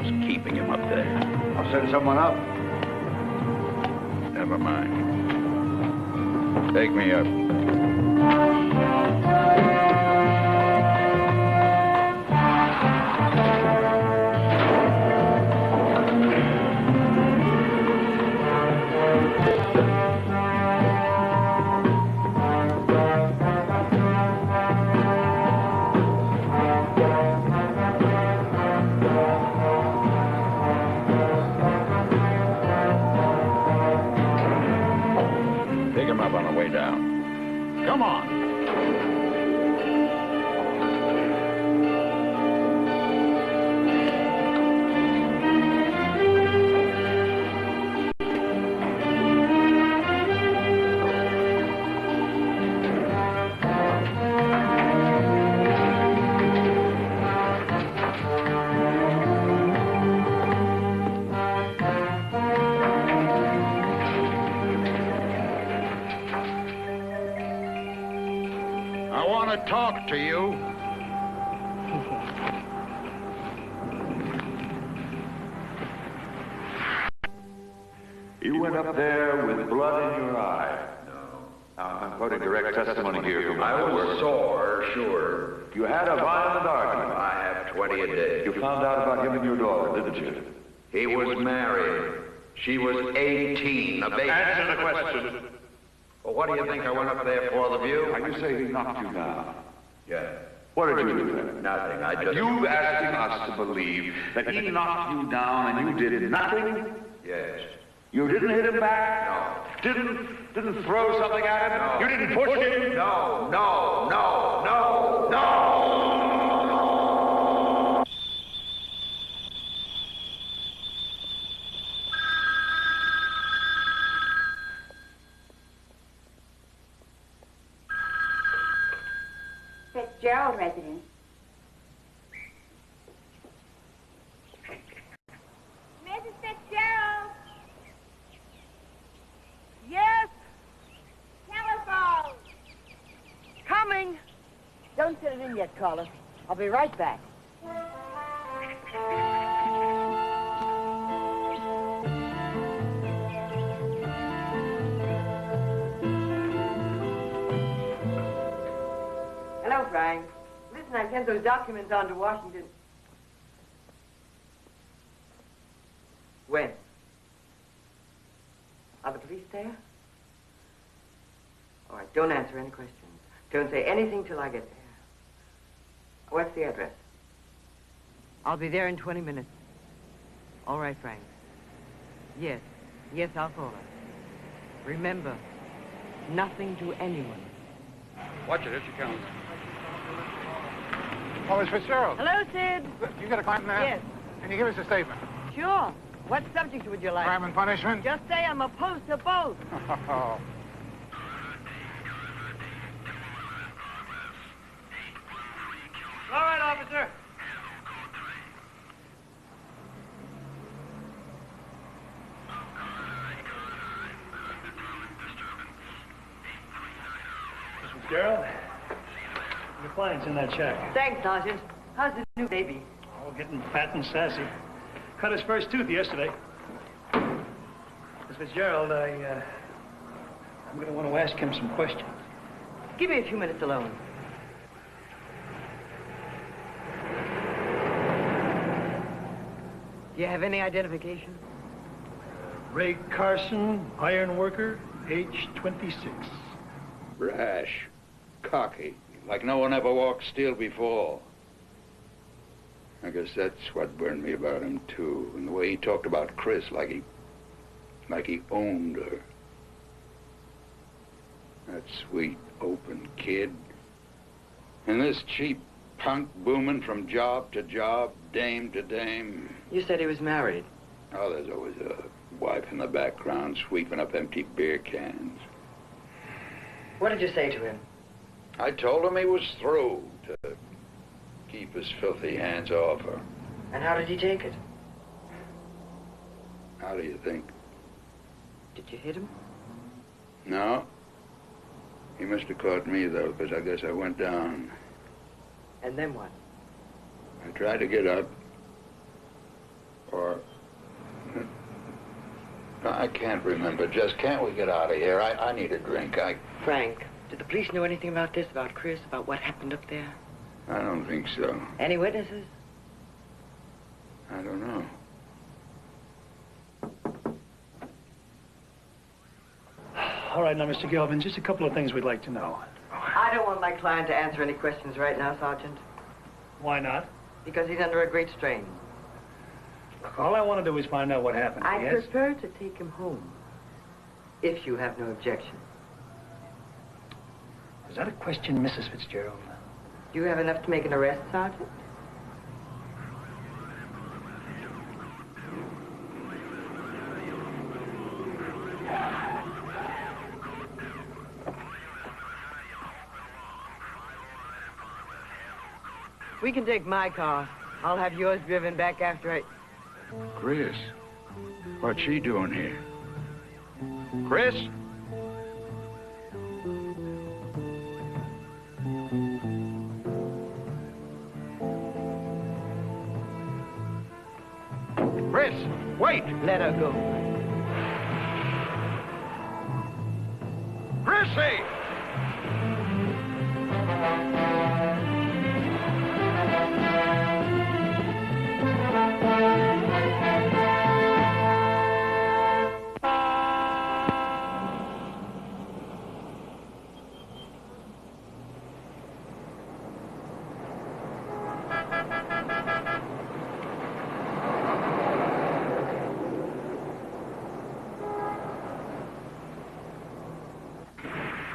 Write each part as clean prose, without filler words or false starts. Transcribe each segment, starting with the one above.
hell's keeping him up there? I'll send someone up. Never mind. Take me up. On the way down. Come on. Talk to you. You went up there with blood in your eye. No. I'm quoting direct testimony here from I was sore, sure. You had a violent argument. I have 20 a day. You found out about him and your daughter, didn't you? He was married. She was 18, a baby. Answer the question. Well, what do you think I went up there for, the view? Now, you say he knocked you down. Yeah. What did you do then? Nothing. I just... You asking us to believe that he knocked you down and you did nothing? Yes. You didn't hit him back? No. Didn't throw something at him? No. You didn't push him? No. Fitzgerald residence. Mrs. Fitzgerald. Yes, Telephone. coming. Don't set it in yet, caller. I'll be right back. Hello, Frank. Listen, I sent those documents on to Washington. When? Are the police there? All right, don't answer any questions. Don't say anything till I get there. What's the address? I'll be there in 20 minutes. All right, Frank. Yes, I'll call her. Remember, nothing to anyone. Watch it, here she comes. Oh, Miss Fitzgerald. Hello, Sid. You got a client there? Yes. Can you give us a statement? Sure. What subject would you like? Crime and punishment? Just say I'm opposed to both. Oh. All right, officer. Miss Fitzgerald, your client's in that shack. Thanks, Sergeant. How's the new baby? Oh, getting fat and sassy. Cut his first tooth yesterday. Miss Fitzgerald, I'm going to want to ask him some questions. Give me a few minutes alone. Do you have any identification? Ray Carson, ironworker, age 26. Brash. Cocky. Like no one ever walked steel before. I guess that's what burned me about him, too. And the way he talked about Chris like he owned her. That sweet, open kid. And this cheap punk booming from job to job, dame to dame. You said he was married. Oh, there's always a wife in the background sweeping up empty beer cans. What did you say to him? I told him he was through, to keep his filthy hands off her. And how did he take it? How do you think? Did you hit him? No. He must have caught me, though, because I guess I went down. And then what? I tried to get up. Or... I can't remember. Just can't we get out of here? I need a drink. Frank, did the police know anything about this, about Chris, about what happened up there? I don't think so. Any witnesses? I don't know. All right, now, Mr. Galvin, just a couple of things we'd like to know. I don't want my client to answer any questions right now, Sergeant. Why not? Because he's under a great strain. Look, all I want to do is find out what happened, I yes? prefer to take him home, if you have no objection. Is that a question, Mrs. Fitzgerald? Do you have enough to make an arrest, Sergeant? We can take my car. I'll have yours driven back after I... Chris, what's she doing here? Chris? Chris, wait! Let her go. Chrissy!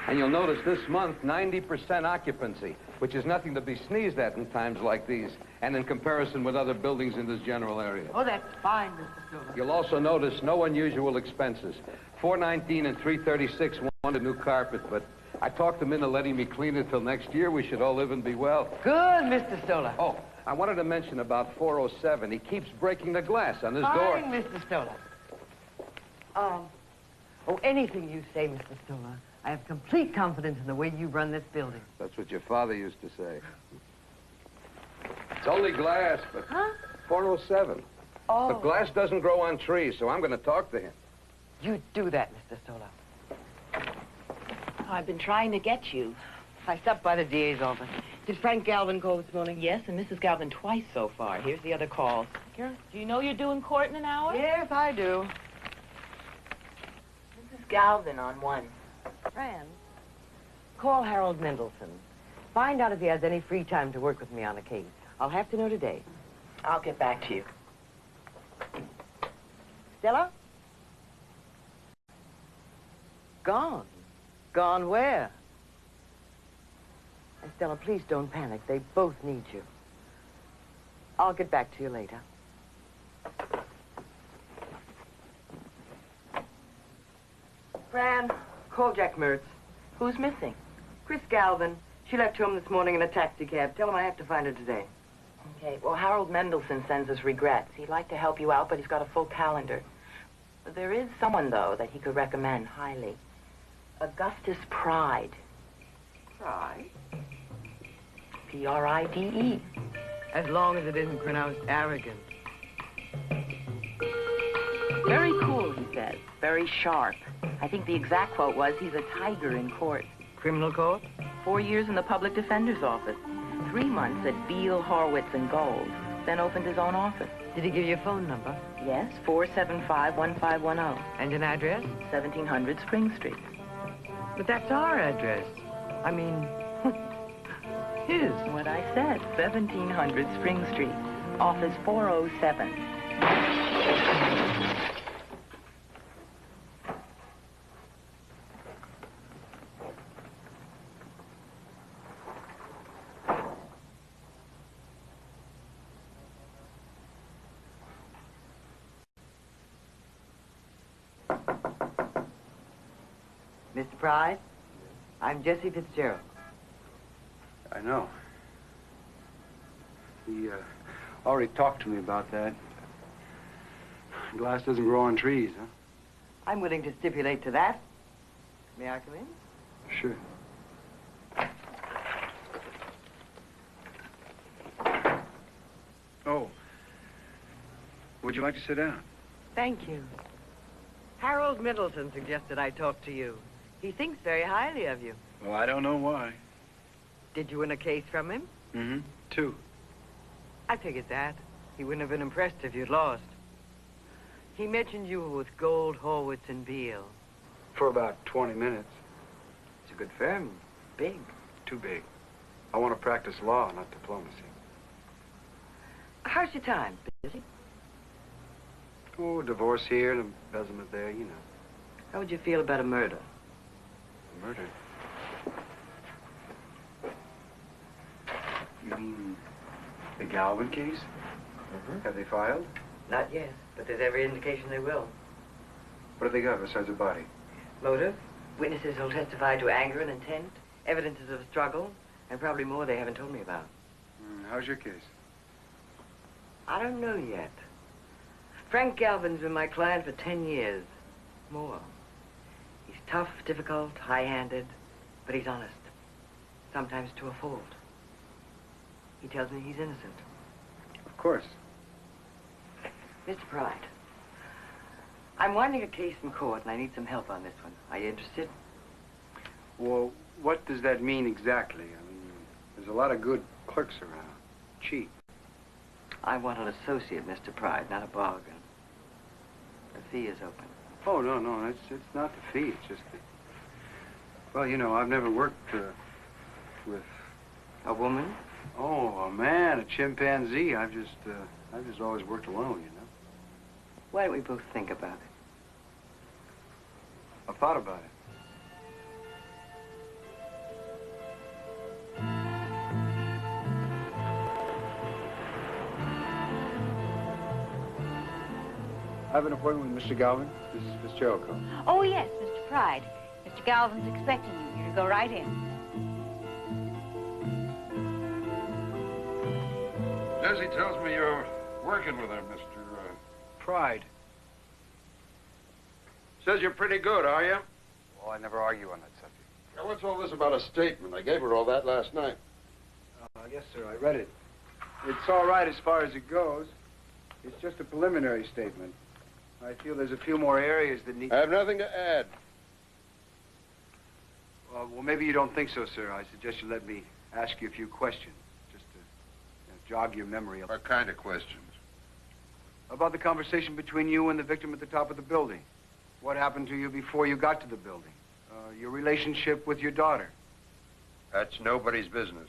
And you'll notice this month, 90% occupancy, which is nothing to be sneezed at in times like these, and in comparison with other buildings in this general area. Oh, that's fine, Mr. Silver. You'll also notice no unusual expenses. 419 and 336 wanted new carpet, but I talked them into letting me clean it till next year. We should all live and be well. Good, Mr. Stoller. Oh, I wanted to mention about 407. He keeps breaking the glass on his door. Fine, Mr. Stoller. Anything you say, Mr. Stoller. I have complete confidence in the way you run this building. That's what your father used to say. It's only glass, but... Huh? 407. Oh. But glass doesn't grow on trees, so I'm going to talk to him. You do that, Mr. Stoller. I've been trying to get you. I stopped by the DA's office. Did Frank Galvin call this morning? Yes, and Mrs. Galvin twice so far. Here's the other call. Do you know you're doing court in an hour? Yes, I do. Mrs. Galvin on one. Fran, call Harold Mendelson. Find out if he has any free time to work with me on a case. I'll have to know today. I'll get back to you. Stella? Gone. Gone where? And Stella, please don't panic. They both need you. I'll get back to you later. Fran, call Jack Mertz. Who's missing? Chris Galvin. She left home this morning in a taxi cab. Tell him I have to find her today. Okay, well, Harold Mendelson sends us regrets. He'd like to help you out, but he's got a full calendar. There is someone, though, that he could recommend highly. Augustus Pride. Pride? P-R-I-D-E. As long as it isn't pronounced arrogant. Very cool, he says. Very sharp. I think the exact quote was, he's a tiger in court. Criminal court? 4 years in the public defender's office. 3 months at Beale, Horwitz, and Gold. Then opened his own office. Did he give you a phone number? Yes, 475-1510. And an address? 1700 Spring Street. But that's our address. I mean, his. What I said, 1700 Spring Street. Office 407. Mr. Pride, I'm Jessie Fitzgerald. I know. He already talked to me about that. Glass doesn't grow on trees, huh? I'm willing to stipulate to that. May I come in? Sure. Oh. Would you like to sit down? Thank you. Harold Middleton suggested I talk to you. He thinks very highly of you. Well, I don't know why. Did you win a case from him? Mm-hmm. 2. I figured that. He wouldn't have been impressed if you'd lost. He mentioned you were with Gold, Horwitz, and Beale. For about 20 minutes. It's a good firm. Big. Too big. I want to practice law, not diplomacy. How's your time? Busy? Oh, divorce here and embezzlement there, you know. How would you feel about a murder? Murder? You mean the Galvin case? Mm-hmm. Have they filed? Not yet, but there's every indication they will. What have they got besides a body? Motive, witnesses who'll testify to anger and intent, evidences of a struggle, and probably more they haven't told me about. How's your case? I don't know yet. Frank Galvin's been my client for 10 years. More. He's tough, difficult, high-handed, but he's honest. Sometimes to a fault. He tells me he's innocent. Of course. Mr. Pride, I'm winding a case in court, and I need some help on this one. Are you interested? Well, what does that mean exactly? I mean, there's a lot of good clerks around. Cheap. I want an associate, Mr. Pride, not a bargain. The fee is open. Oh, no, it's not the fee. It's just that... Well, you know, I've never worked with... A woman? Oh, a man, a chimpanzee. I've just always worked alone, you know. Why don't we both think about it? I've thought about it. I have an appointment with Mr. Galvin. This is Fitzgerald Cobb. Oh, yes, Mr. Pride. Mr. Galvin's expecting you. You're to go right in. Desi tells me you're working with her, Mr. Pride. Says you're pretty good, are you? Well, I never argue on that subject. Now, what's all this about a statement? I gave her all that last night. Yes, sir, I read it. It's all right as far as it goes. It's just a preliminary statement. I feel there's a few more areas that need... I have nothing to add. Well, maybe you don't think so, sir. I suggest you let me ask you a few questions, just to jog your memory up. What kind of questions? About the conversation between you and the victim at the top of the building. What happened to you before you got to the building? Your relationship with your daughter. That's nobody's business.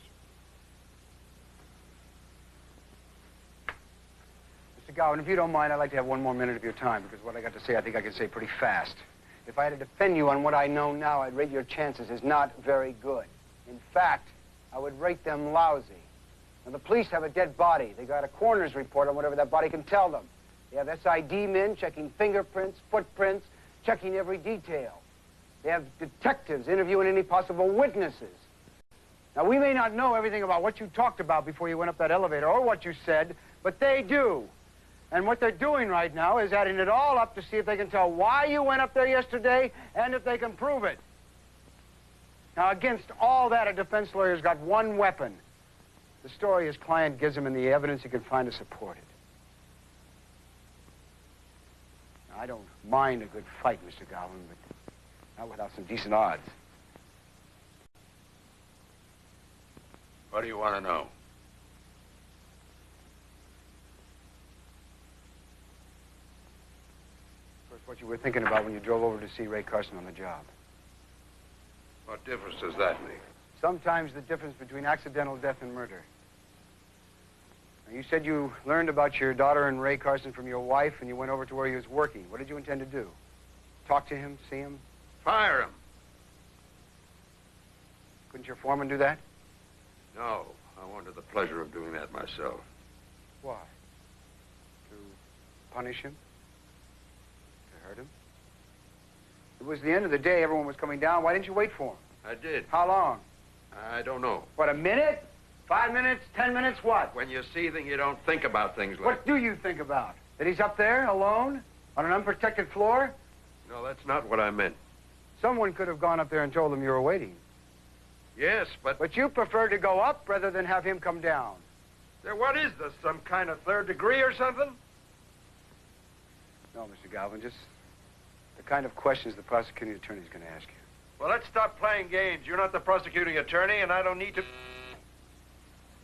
Mr. Galvin, if you don't mind, I'd like to have one more minute of your time, because what I got to say, I think I can say pretty fast. If I had to defend you on what I know now, I'd rate your chances as not very good. In fact, I would rate them lousy. Now, the police have a dead body. They got a coroner's report on whatever that body can tell them. They have SID men checking fingerprints, footprints, checking every detail. They have detectives interviewing any possible witnesses. Now, we may not know everything about what you talked about before you went up that elevator or what you said, but they do. And what they're doing right now is adding it all up to see if they can tell why you went up there yesterday and if they can prove it. Now, against all that, a defense lawyer's got one weapon. The story his client gives him and the evidence he can find to support it. Now, I don't mind a good fight, Mr. Galvin, but not without some decent odds. What do you want to know? First, what you were thinking about when you drove over to see Ray Carson on the job. What difference does that make? Sometimes the difference between accidental death and murder. Now, you said you learned about your daughter and Ray Carson from your wife, and you went over to where he was working. What did you intend to do? Talk to him, see him? Fire him. Couldn't your foreman do that? No, I wanted the pleasure of doing that myself. Why? To punish him? To hurt him? It was the end of the day. Everyone was coming down. Why didn't you wait for him? I did. How long? I don't know. What, a minute? 5 minutes? 10 minutes? What? When you're seething, you don't think about things like... What do you think about? That he's up there, alone, on an unprotected floor? No, that's not what I meant. Someone could have gone up there and told him you were waiting. Yes, but... But you prefer to go up rather than have him come down. What is this, some kind of third degree or something? No, Mr. Galvin, just the kind of questions the prosecuting attorney is going to ask you. Well, let's stop playing games. You're not the prosecuting attorney, and I don't need to...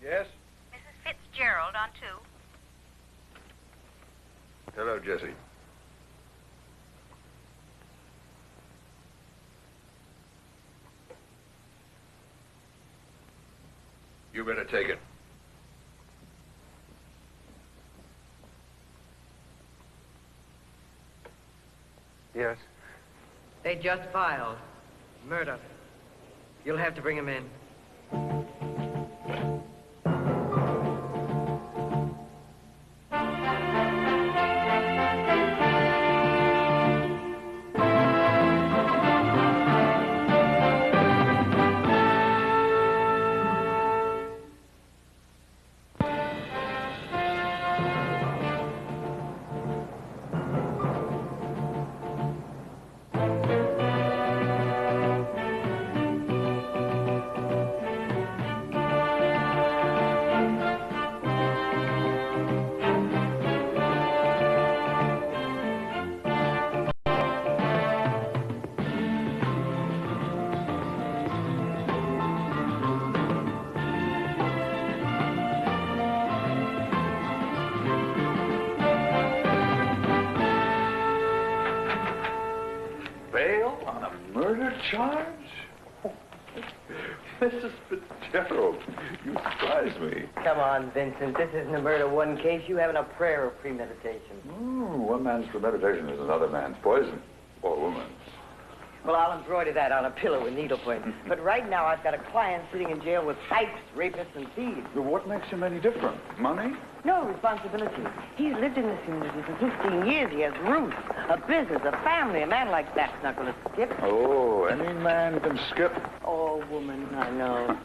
Yes? Mrs. Fitzgerald on 2. Hello, Jesse. You better take it. Yes? They just filed. Murder. You'll have to bring him in. Bail on a murder charge? Mrs. Fitzgerald, you surprise me. Come on, Vincent. This isn't a murder one case. You haven't a prayer of premeditation. One man's premeditation is another man's poison. Or woman's. Well, I'll embroider that on a pillow with needlepoint. But right now, I've got a client sitting in jail with types, rapists, and thieves. But what makes him any different? Money? No responsibility. He's lived in this community for 15 years. He has roots, a business, a family. A man like that's not going to skip. Oh, any man can skip. Oh, woman, I know.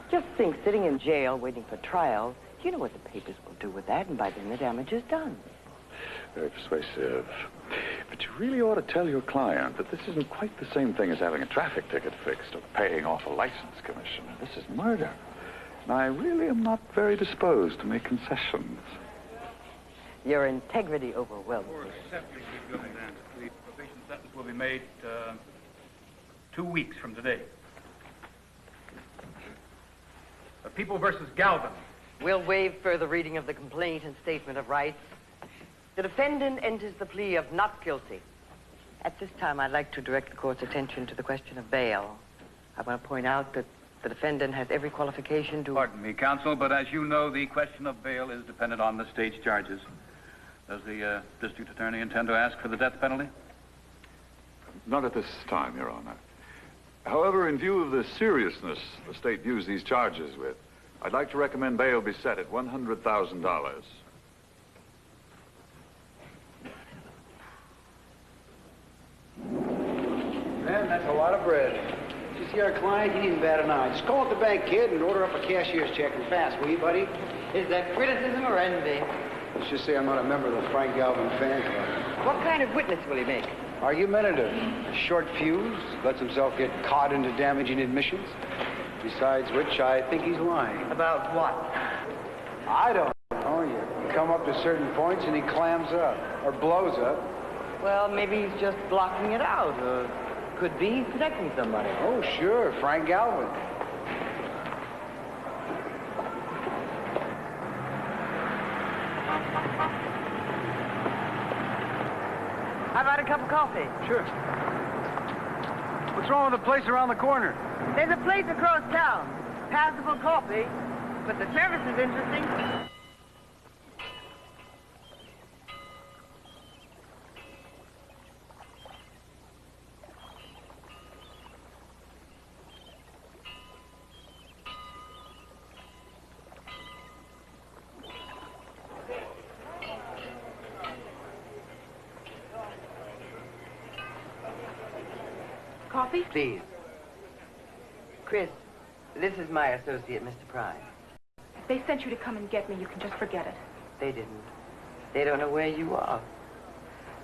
Just think, sitting in jail, waiting for trial, you know what the papers will do with that, and by then the damage is done. Very persuasive. But you really ought to tell your client that this isn't quite the same thing as having a traffic ticket fixed or paying off a license commission. This is murder. And I really am not very disposed to make concessions. Your integrity overwhelms me. The probation sentence will be made 2 weeks from today. The People versus Galvin. We'll waive further reading of the complaint and statement of rights. The defendant enters the plea of not guilty. At this time, I'd like to direct the court's attention to the question of bail. I want to point out that the defendant has every qualification to... Pardon me, counsel, but as you know, the question of bail is dependent on the state's charges. Does the district attorney intend to ask for the death penalty? Not at this time, Your Honor. However, in view of the seriousness the state views these charges with, I'd like to recommend bail be set at $100,000. Man, that's a lot of bread. You see our client, he didn't bat an eye. Just call up the bank, kid, and order up a cashier's check and fast, will you, buddy? Is that criticism or envy? Let's just say I'm not a member of the Frank Galvin fan club. What kind of witness will he make? Argumentative. Short fuse, lets himself get caught into damaging admissions. Besides which, I think he's lying. About what? I don't know. You come up to certain points and he clams up, or blows up. Well, maybe he's just blocking it out, or could be protecting somebody. Oh, sure, Frank Galvin. How about a cup of coffee? Sure. What's wrong with the place around the corner? There's a place across town. Passable coffee, but the service is interesting. Coffee? Please. Chris, this is my associate, Mr. Prime. If they sent you to come and get me, you can just forget it. They didn't. They don't know where you are.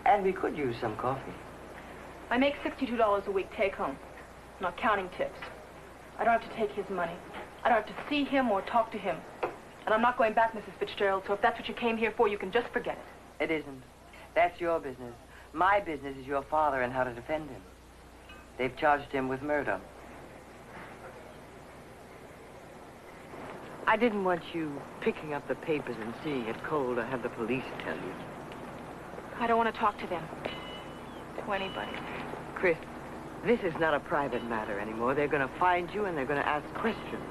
And we could use some coffee. I make $62 a week take home, not counting tips. I don't have to take his money. I don't have to see him or talk to him. And I'm not going back, Mrs. Fitzgerald, so if that's what you came here for, you can just forget it. It isn't. That's your business. My business is your father and how to defend him. They've charged him with murder. I didn't want you picking up the papers and seeing it cold or have the police tell you. I don't want to talk to them. To anybody. Chris, this is not a private matter anymore. They're going to find you and they're going to ask questions.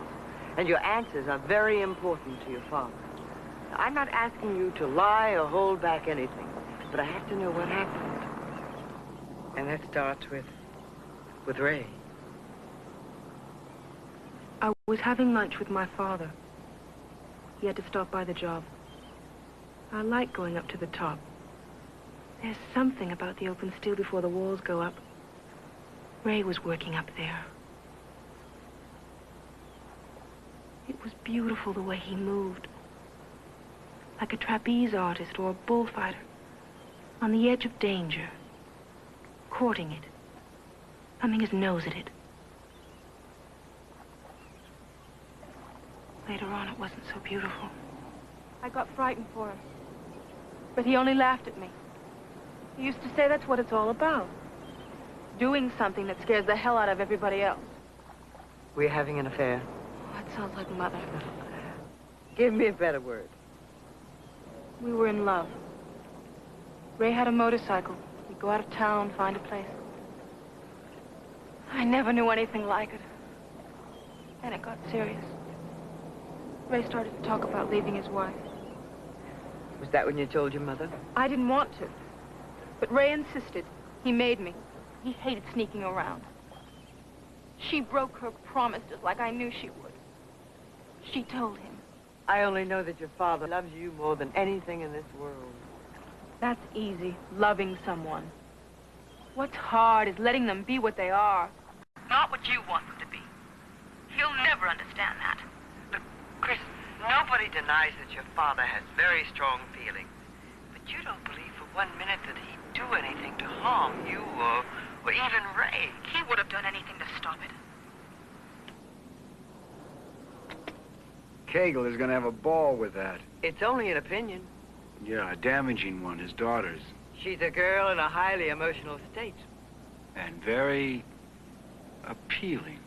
And your answers are very important to your father. Now, I'm not asking you to lie or hold back anything, but I have to know what happened. And that starts with Ray. I was having lunch with my father. He had to stop by the job. I like going up to the top. There's something about the open steel before the walls go up. Ray was working up there. It was beautiful the way he moved. Like a trapeze artist or a bullfighter. On the edge of danger. Courting it. Thumbing his nose at it. Later on, it wasn't so beautiful. I got frightened for him. But he only laughed at me. He used to say that's what it's all about. Doing something that scares the hell out of everybody else. We're having an affair. Oh, that sounds like Mother. Give me a better word. We were in love. Ray had a motorcycle. We'd go out of town, find a place. I never knew anything like it. Then it got serious. Ray started to talk about leaving his wife. Was that when you told your mother? I didn't want to. But Ray insisted. He made me. He hated sneaking around. She broke her promise just like I knew she would. She told him. I only know that your father loves you more than anything in this world. That's easy, loving someone. What's hard is letting them be what they are. Not what you want them to be. He'll never understand that. But, Chris, nobody denies that your father has very strong feelings. But you don't believe for 1 minute that he'd do anything to harm you or even Ray. He would have done anything to stop it. Cagle is going to have a ball with that. It's only an opinion. Yeah, a damaging one, his daughter's. She's a girl in a highly emotional state. And very appealing.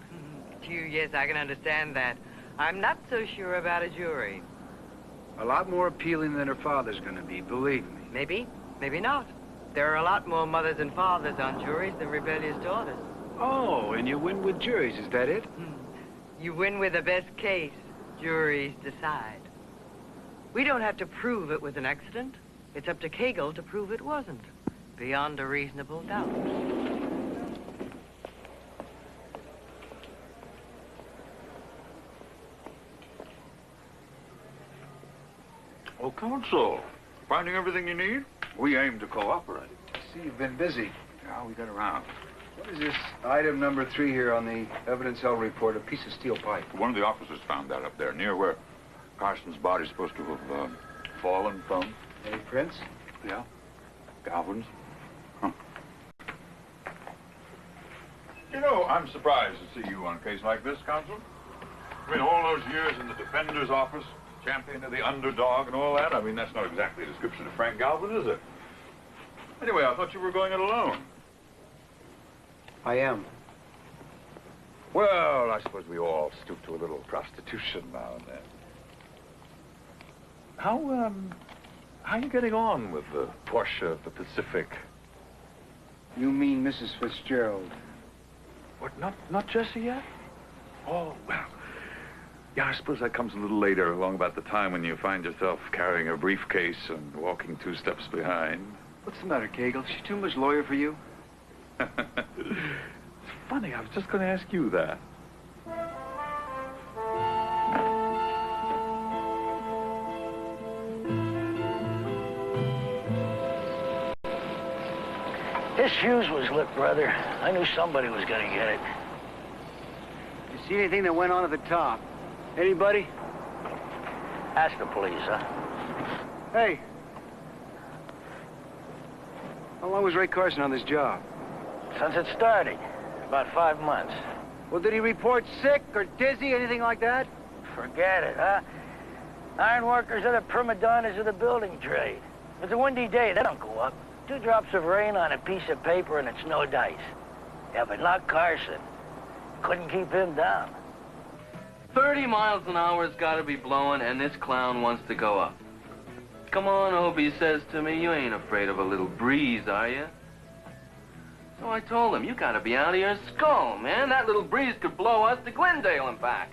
To you, yes, I can understand that. I'm not so sure about a jury. A lot more appealing than her father's going to be, believe me. Maybe, maybe not. There are a lot more mothers and fathers on juries than rebellious daughters. Oh, and you win with juries, is that it? You win with the best case. Juries decide. We don't have to prove it was an accident. It's up to Cagle to prove it wasn't, beyond a reasonable doubt. Oh, Counsel, finding everything you need? We aim to cooperate. See, you've been busy. Yeah, we got around. What is this item number 3 here on the evidence cell report? A piece of steel pipe. One of the officers found that up there, near where Carson's body's supposed to have fallen from. Any prints? Yeah. Galvin's. Huh. You know, I'm surprised to see you on a case like this, Counsel. I mean, all those years in the defender's office, champion of the underdog and all that. I mean, that's not exactly a description of Frank Galvin, is it? Anyway, I thought you were going it alone. I am. Well, I suppose we all stoop to a little prostitution now and then. How are you getting on with the Portia of the Pacific? You mean Mrs. Fitzgerald? What, not Jessie yet? Oh, well, yeah, I suppose that comes a little later, along about the time when you find yourself carrying a briefcase and walking 2 steps behind. What's the matter, Cagle? Is she too much lawyer for you? It's funny, I was just going to ask you that. This fuse was lit, brother. I knew somebody was gonna get it. You see anything that went on at the top? Anybody? Ask the police, huh? Hey. How long was Ray Carson on this job? Since it started. About 5 months. Well, did he report sick or dizzy, anything like that? Forget it, huh? Ironworkers are the prima donnas of the building trade. If it's a windy day, they don't go up. 2 drops of rain on a piece of paper and it's no dice. Yeah, but not Carson. Couldn't keep him down. 30 miles an hour's got to be blowing, and this clown wants to go up. Come on, Obie says to me, you ain't afraid of a little breeze, are you? So I told him, you got to be out of your skull, man. That little breeze could blow us to Glendale and back.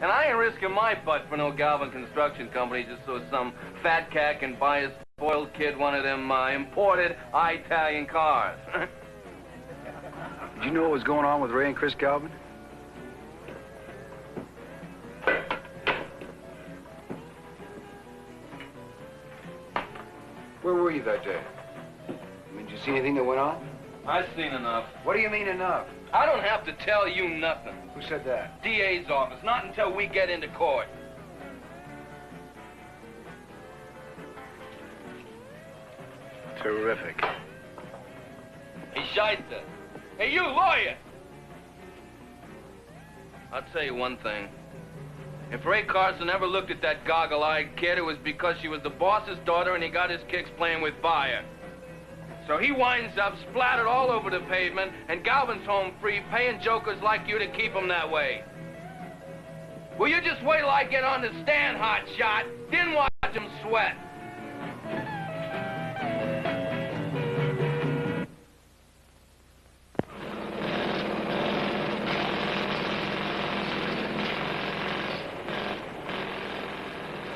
And I ain't risking my butt for no Galvin Construction Company just so some fat cat can buy a spoiled kid one of them imported Italian cars. Did you know what was going on with Ray and Chris Galvin? Where were you that day? I mean, did you see anything that went on? I've seen enough. What do you mean enough? I don't have to tell you nothing. Who said that? DA's office, not until we get into court. Terrific. Hey, Scheisse. Hey, you lawyer! I'll tell you one thing. If Ray Carson ever looked at that goggle-eyed kid, it was because she was the boss's daughter and he got his kicks playing with fire. So he winds up splattered all over the pavement, and Galvin's home free, paying jokers like you to keep him that way. Well, you just wait till I get on the stand, hot shot, then watch him sweat.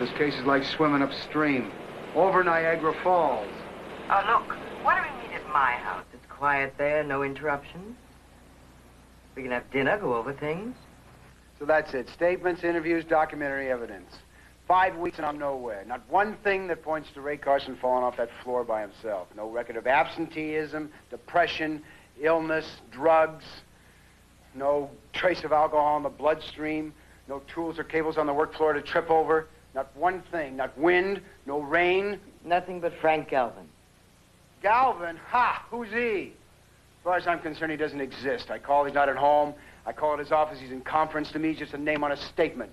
This case is like swimming upstream, over Niagara Falls. Oh, look, why don't we meet at my house? It's quiet there, no interruptions. We can have dinner, go over things. So that's it. Statements, interviews, documentary evidence. 5 weeks and I'm nowhere. Not one thing that points to Ray Carson falling off that floor by himself. No record of absenteeism, depression, illness, drugs. No trace of alcohol in the bloodstream. No tools or cables on the work floor to trip over. Not one thing. Not wind, no rain. Nothing but Frank Galvin. Galvin? Ha! Who's he? As far as I'm concerned, he doesn't exist. I call, he's not at home. I call at his office, he's in conference. To me, he's just a name on a statement.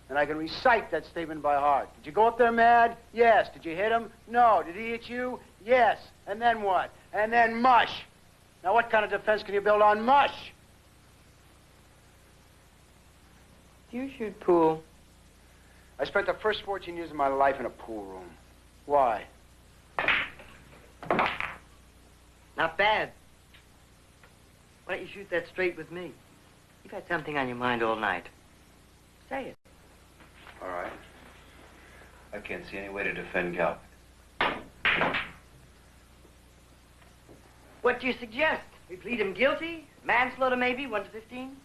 And I can recite that statement by heart. Did you go up there mad? Yes. Did you hit him? No. Did he hit you? Yes. And then what? And then mush. Now, what kind of defense can you build on mush? Do you shoot pool? I spent the first 14 years of my life in a pool room. Why? Not bad. Why don't you shoot that straight with me? You've had something on your mind all night. Say it. All right. I can't see any way to defend Galvin. What do you suggest? We plead him guilty? Manslaughter, maybe? 1 to 15?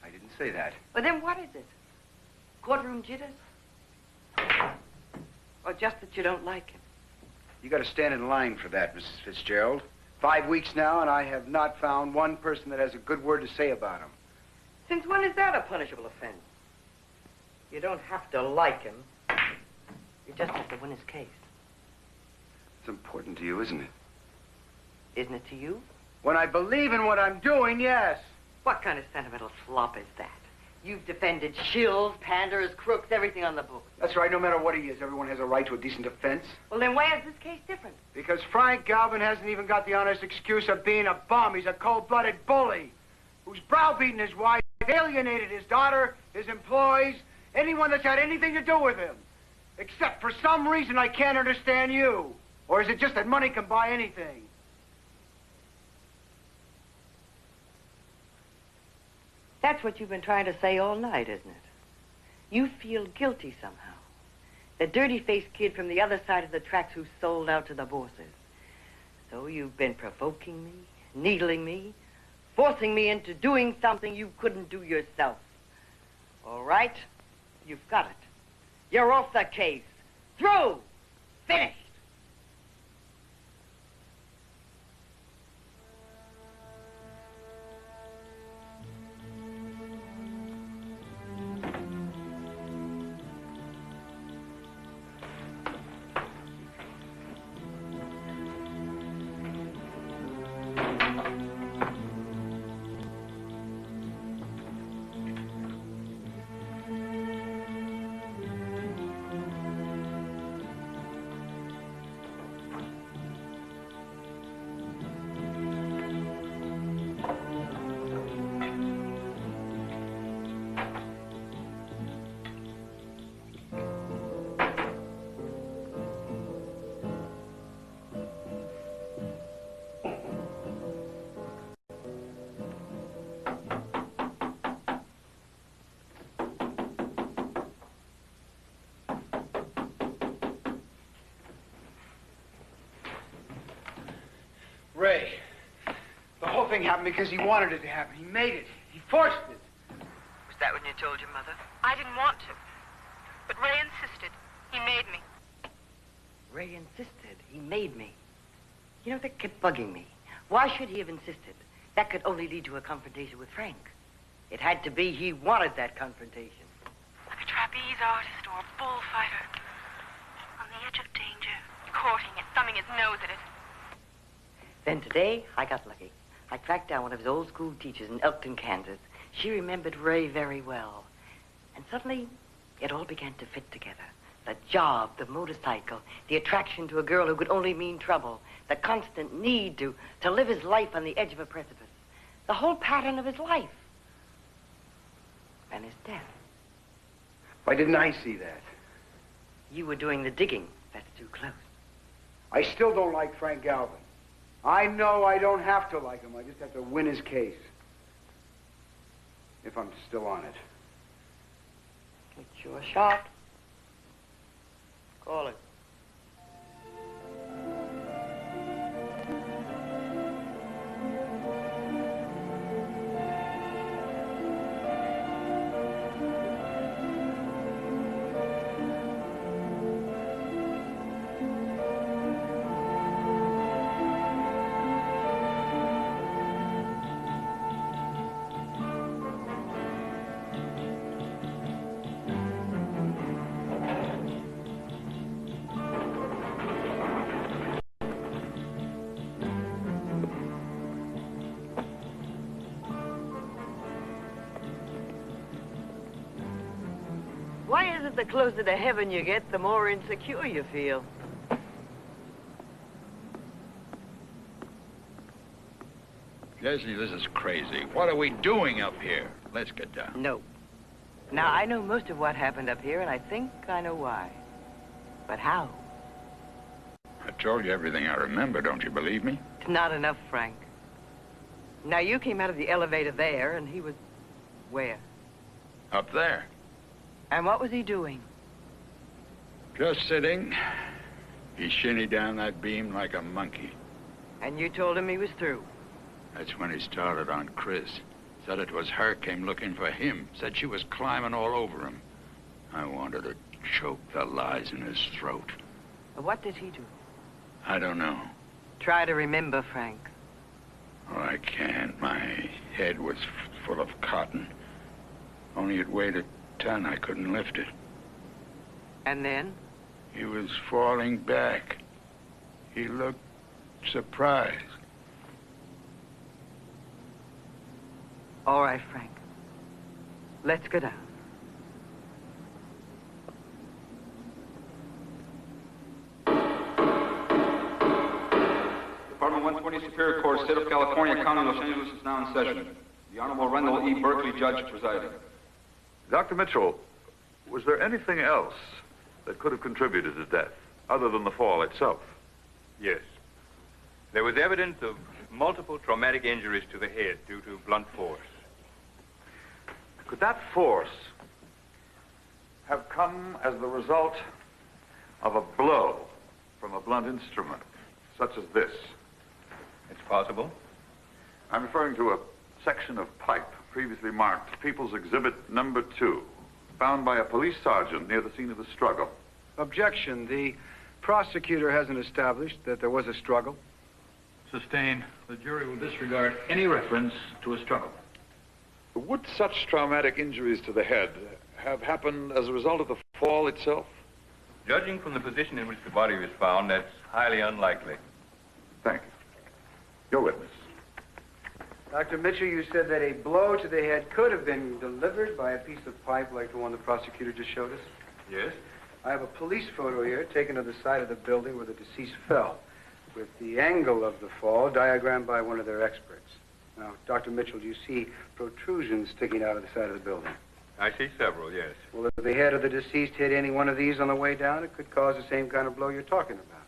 I didn't say that. Well, then what is it? Courtroom jitters? Or just that you don't like him? You got to stand in line for that, Mrs. Fitzgerald. 5 weeks now, and I have not found one person that has a good word to say about him. Since when is that a punishable offense? You don't have to like him. You just have to win his case. It's important to you, isn't it? Isn't it to you? When I believe in what I'm doing, yes. What kind of sentimental slop is that? You've defended shills, panders, crooks, everything on the book. That's right. No matter what he is, everyone has a right to a decent defense. Well, then why is this case different? Because Frank Galvin hasn't even got the honest excuse of being a bum. He's a cold-blooded bully who's browbeaten his wife, alienated his daughter, his employees, anyone that's had anything to do with him. Except for some reason I can't understand you. Or is it just that money can buy anything? That's what you've been trying to say all night, isn't it? You feel guilty somehow. The dirty-faced kid from the other side of the tracks who sold out to the bosses. So you've been provoking me, needling me, forcing me into doing something you couldn't do yourself. All right, you've got it. You're off the case. Through. Finished. Ray. The whole thing happened because he wanted it to happen. He made it. He forced it. Was that when you told your mother? I didn't want to. But Ray insisted. He made me. Ray insisted. He made me. You know, that kept bugging me. Why should he have insisted? That could only lead to a confrontation with Frank. It had to be he wanted that confrontation. Like a trapeze artist or a bullfighter. On the edge of danger. Courting it, thumbing his nose at it. Then today, I got lucky. I tracked down one of his old school teachers in Elkton, Kansas. She remembered Ray very well. And suddenly, it all began to fit together. The job, the motorcycle, the attraction to a girl who could only mean trouble, the constant need to live his life on the edge of a precipice, the whole pattern of his life, and his death. Why didn't I see that? You were doing the digging. That's too close. I still don't like Frank Galvin. I know I don't have to like him. I just have to win his case. If I'm still on it. It's your shot. Call it. Why is it the closer to heaven you get, the more insecure you feel? Leslie, this is crazy. What are we doing up here? Let's get down. No. Now, I know most of what happened up here, and I think I know why. But how? I told you everything I remember. Don't you believe me? It's not enough, Frank. Now, you came out of the elevator there, and he was... where? Up there. And what was he doing? Just sitting. He shinnied down that beam like a monkey. And you told him he was through? That's when he started on Chris. Said it was her came looking for him. Said she was climbing all over him. I wanted to choke the lies in his throat. What did he do? I don't know. Try to remember, Frank. Oh, I can't. My head was full of cotton. Only it weighed a ton. I couldn't lift it. And then? He was falling back. He looked surprised. All right, Frank. Let's go down. Department 120 Superior Court, State of California, County Los Angeles is now in session. The Honorable Randall E. Berkeley, Judge, presiding. Dr. Mitchell, was there anything else that could have contributed to death, other than the fall itself? Yes. There was evidence of multiple traumatic injuries to the head due to blunt force. Could that force have come as the result of a blow from a blunt instrument, such as this? It's possible. I'm referring to a section of pipe previously marked People's Exhibit Number 2, found by a police sergeant near the scene of the struggle. Objection. The prosecutor hasn't established that there was a struggle. Sustained. The jury will disregard any reference to a struggle. Would such traumatic injuries to the head have happened as a result of the fall itself? Judging from the position in which the body was found, that's highly unlikely. Thank you. Your witness. Dr. Mitchell, you said that a blow to the head could have been delivered by a piece of pipe like the one the prosecutor just showed us. Yes? I have a police photo here taken of the side of the building where the deceased fell, with the angle of the fall diagrammed by one of their experts. Now, Dr. Mitchell, do you see protrusions sticking out of the side of the building? I see several, yes. Well, if the head of the deceased hit any one of these on the way down, it could cause the same kind of blow you're talking about.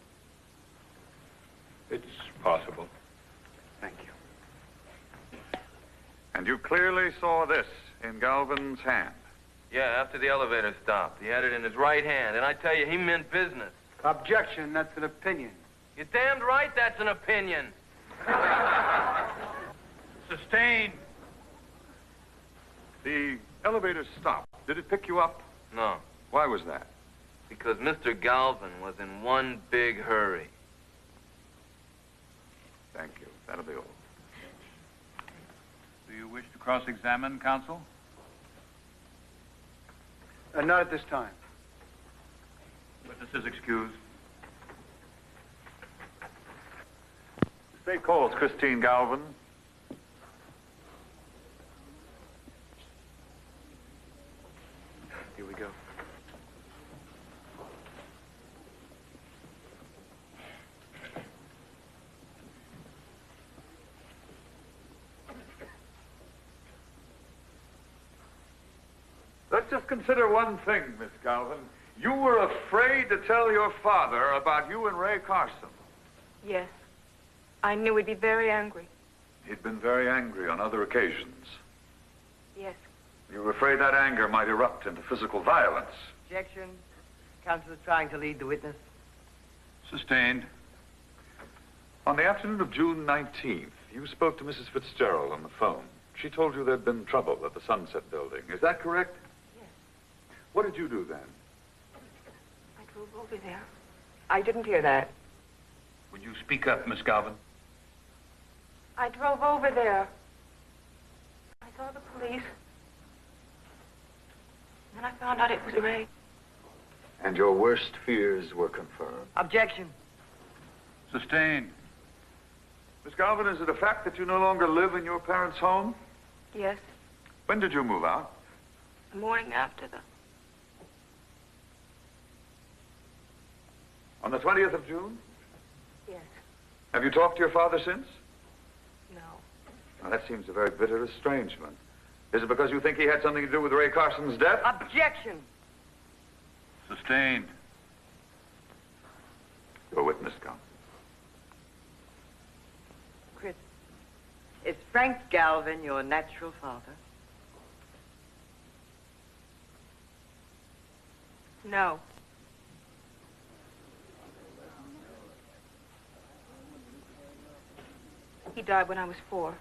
It's possible. Thank you. And you clearly saw this in Galvin's hand? Yeah, after the elevator stopped. He had it in his right hand, and I tell you, he meant business. Objection, that's an opinion. You're damned right that's an opinion. Sustained. The elevator stopped. Did it pick you up? No. Why was that? Because Mr. Galvin was in one big hurry. Thank you. That'll be all. Do you wish to cross-examine, counsel? Not at this time. Witness is excused. The state calls Christine Galvin. Here we go. Let's just consider one thing, Miss Galvin. You were afraid to tell your father about you and Ray Carson. Yes. I knew he'd be very angry. He'd been very angry on other occasions. Yes. You were afraid that anger might erupt into physical violence. Objection. Counsel is trying to lead the witness. Sustained. On the afternoon of June 19th, you spoke to Mrs. Fitzgerald on the phone. She told you there'd been trouble at the Sunset Building. Is that correct? Yes. What did you do then? I drove over there. I didn't hear that. Would you speak up, Miss Galvin? I drove over there. I saw the police. Then I found out it was Ray. And your worst fears were confirmed? Objection. Sustained. Miss Galvin, is it a fact that you no longer live in your parents' home? Yes. When did you move out? The morning after the... On the 20th of June? Yes. Have you talked to your father since? No. Now, that seems a very bitter estrangement. Is it because you think he had something to do with Ray Carson's death? Objection. Sustained. Your witness, Cobb. Chris, is Frank Galvin your natural father? No. He died when I was 4.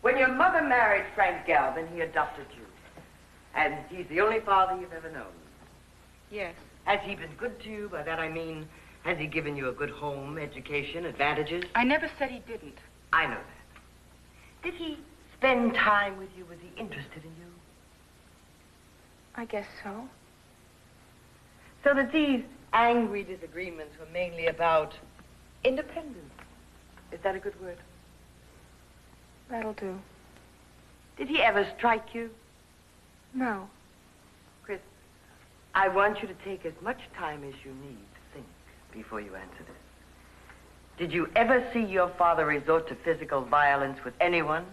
When your mother married Frank Galvin, he adopted you. And he's the only father you've ever known. Yes. Has he been good to you? By that I mean, has he given you a good home, education, advantages? I never said he didn't. I know that. Did he spend time with you? Was he interested in you? I guess so. So that these angry disagreements were mainly about independence. Is that a good word? That'll do. Did he ever strike you? No. Chris, I want you to take as much time as you need to think before you answer this. Did you ever see your father resort to physical violence with anyone?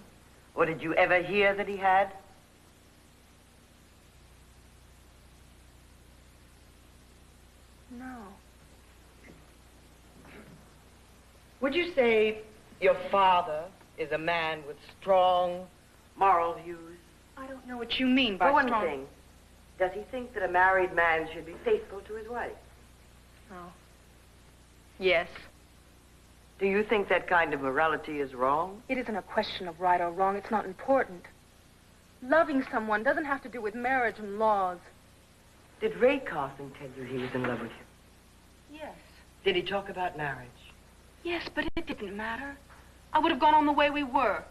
Or did you ever hear that he had? No. Would you say your father is a man with strong moral views? I don't know what you mean by For one strong... thing, does he think that a married man should be faithful to his wife? No. Yes. Do you think that kind of morality is wrong? It isn't a question of right or wrong. It's not important. Loving someone doesn't have to do with marriage and laws. Did Ray Carson tell you he was in love with you? Yes. Did he talk about marriage? Yes, but it didn't matter. I would have gone on the way we were.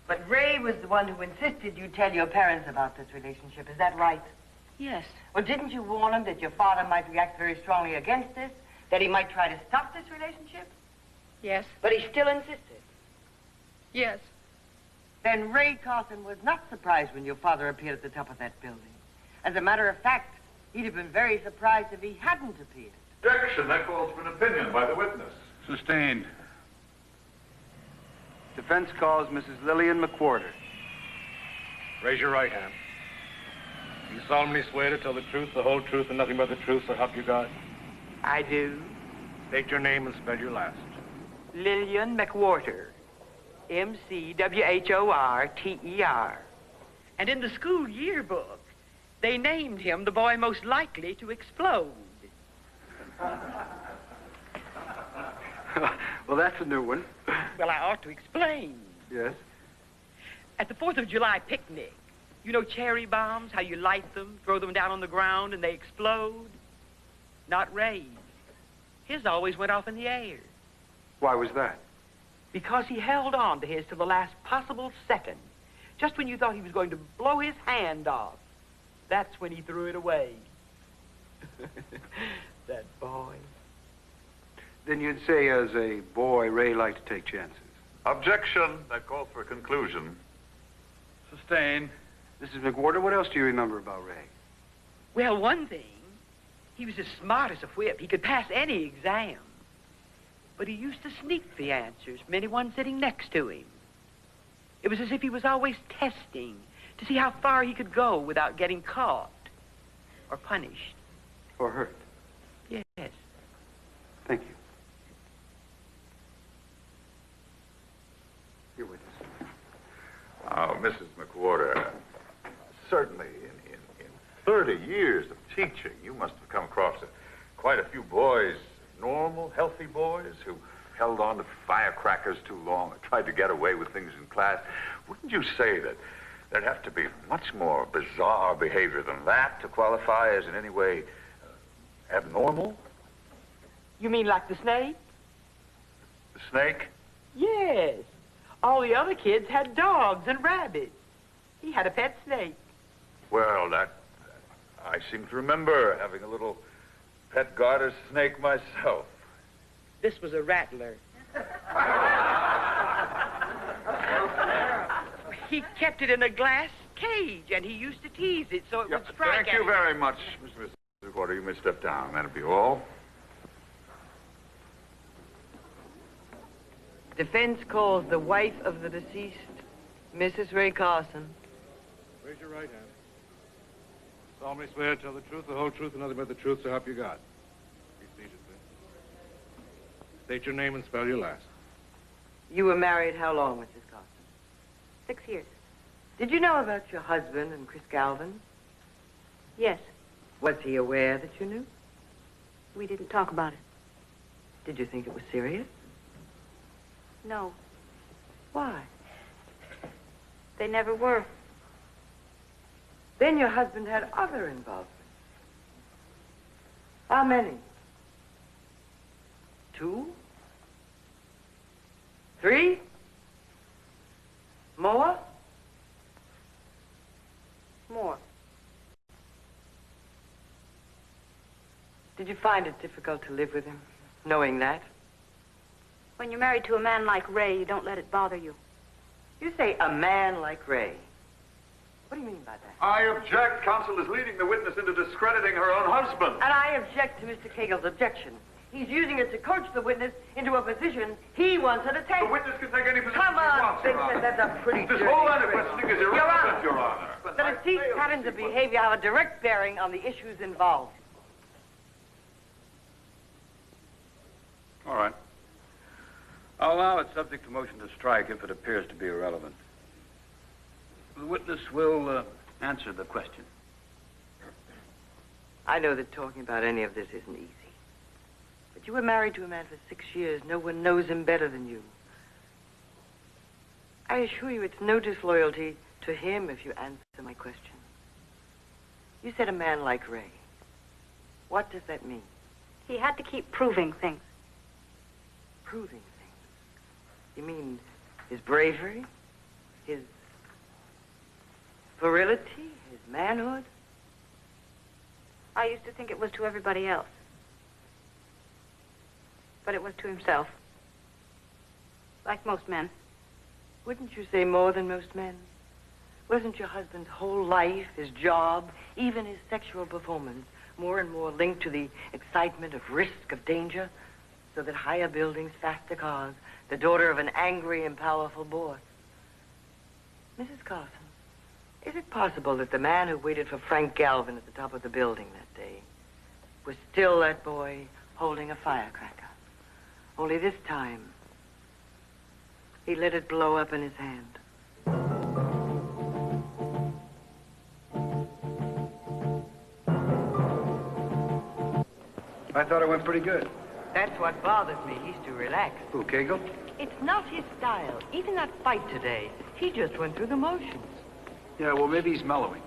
But Ray was the one who insisted you tell your parents about this relationship. Is that right? Yes. Well, didn't you warn him that your father might react very strongly against this? That he might try to stop this relationship? Yes. But he still insisted. Yes. Then Ray Carson was not surprised when your father appeared at the top of that building. As a matter of fact, he'd have been very surprised if he hadn't appeared. Objection. That calls for an opinion by the witness. Sustained. Defense calls Mrs. Lillian McWhorter. Raise your right hand. You solemnly swear to tell the truth, the whole truth, and nothing but the truth, so help you God? I do. State your name and spell your last. Lillian McWhorter. M-C-W-H-O-R-T-E-R. And in the school yearbook, they named him the boy most likely to explode. Well, that's a new one. Well, I ought to explain. Yes? At the 4th of July picnic, you know cherry bombs, how you light them, throw them down on the ground, and they explode? Not Ray's. His always went off in the air. Why was that? Because he held on to his till the last possible second. Just when you thought he was going to blow his hand off. That's when he threw it away. That boy. Then you'd say, as a boy, Ray liked to take chances. Objection. That calls for a conclusion. Sustained. Mrs. McWhorter, what else do you remember about Ray? Well, one thing, he was as smart as a whip. He could pass any exam. But he used to sneak the answers from anyone sitting next to him. It was as if he was always testing to see how far he could go without getting caught or punished. Or hurt? Yes. Thank you. You're with us. Oh, Mrs. McWhorter, certainly in 30 years of teaching, you must have come across quite a few boys, normal, healthy boys, who held on to firecrackers too long or tried to get away with things in class. Wouldn't you say that there'd have to be much more bizarre behavior than that to qualify as in any way abnormal? You mean like the snake? The snake? Yes. All the other kids had dogs and rabbits. He had a pet snake. Well, I seem to remember having a little pet garter snake myself. This was a rattler. He kept it in a glass cage, and he used to tease it so it would strike Thank you very much, Mrs. McWhorter. You may step down. That'll be all. Defense calls the wife of the deceased, Mrs. Ray Carson. Raise your right hand. Solemnly swear to tell the truth, the whole truth, and nothing but the truth, so help you God. Be seated, please. State your name and spell your last. You were married how long, Mrs. Carson? 6 years. Did you know about your husband and Chris Galvin? Yes. Was he aware that you knew? We didn't talk about it. Did you think it was serious? No. Why? They never were. Then your husband had other involvements. How many? 2? 3? More? More. Did you find it difficult to live with him, knowing that? When you're married to a man like Ray, you don't let it bother you. You say a man like Ray. What do you mean by that? I object. Counsel is leading the witness into discrediting her own husband. And I object to Mr. Cagle's objection. He's using it to coach the witness into a position he wants her to take. The witness can take any position Come she on, wants, Your Vincent, Honor. that's a pretty This dirty whole line of trick. questioning is Your irrelevant, Honor. Your Honor. The deceased patterns of behavior have a direct bearing on the issues involved. All right. I'll allow it subject to motion to strike if it appears to be irrelevant. The witness will answer the question. I know that talking about any of this isn't easy. But you were married to a man for 6 years. No one knows him better than you. I assure you it's no disloyalty to him if you answer my question. You said a man like Ray. What does that mean? He had to keep proving things. Proving things? You mean his bravery? His virility? His manhood? I used to think it was to everybody else. But it was to himself. Like most men. Wouldn't you say more than most men? Wasn't your husband's whole life, his job, even his sexual performance, more and more linked to the excitement of risk, of danger, so that higher buildings, faster cars, the daughter of an angry and powerful boss? Mrs. Carson, is it possible that the man who waited for Frank Galvin at the top of the building that day was still that boy holding a firecracker? Only this time, he let it blow up in his hand. I thought it went pretty good. That's what bothers me. He's too relaxed. Who, Kegel? It's not his style. Even that fight today, he just went through the motions. Yeah, well, maybe he's mellowing.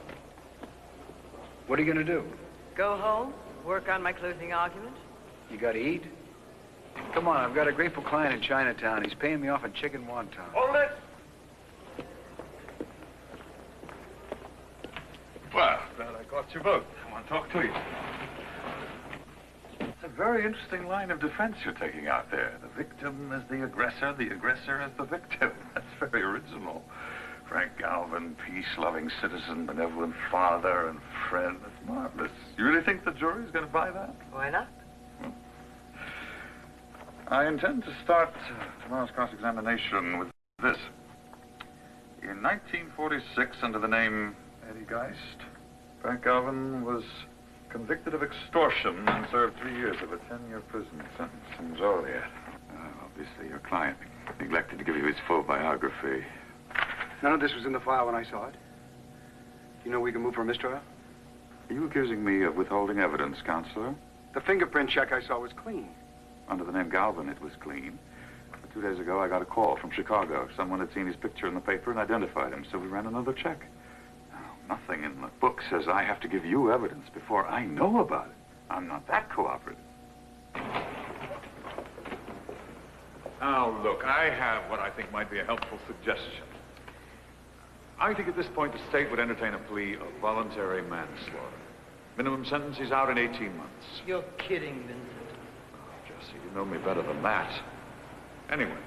What are you going to do? Go home, work on my closing argument. You got to eat? Come on, I've got a grateful client in Chinatown. He's paying me off in chicken wonton. Hold it! Well, glad I caught you both. I want to talk to you. It's a very interesting line of defense you're taking out there. The victim is the aggressor is the victim. That's very original. Frank Galvin, peace-loving citizen, benevolent father and friend. That's marvelous. You really think the jury's going to buy that? Why not? I intend to start tomorrow's cross-examination with this. In 1946, under the name Eddie Geist, Frank Galvin was convicted of extortion and served 3 years of a 10-year prison sentence. Seems all yet. Obviously, your client neglected to give you his full biography. None of this was in the file when I saw it. You know we can move for a mistrial? Are you accusing me of withholding evidence, Counselor? The fingerprint check I saw was clean. Under the name Galvin, it was clean. But 2 days ago, I got a call from Chicago. Someone had seen his picture in the paper and identified him, so we ran another check. Now, nothing in the book says I have to give you evidence before I know about it. I'm not that cooperative. Now, look, I have what I think might be a helpful suggestion. I think at this point the state would entertain a plea of voluntary manslaughter. Minimum sentence, he's out in 18 months. You're kidding, Vincent. Oh, Jesse, you know me better than that. Anyway,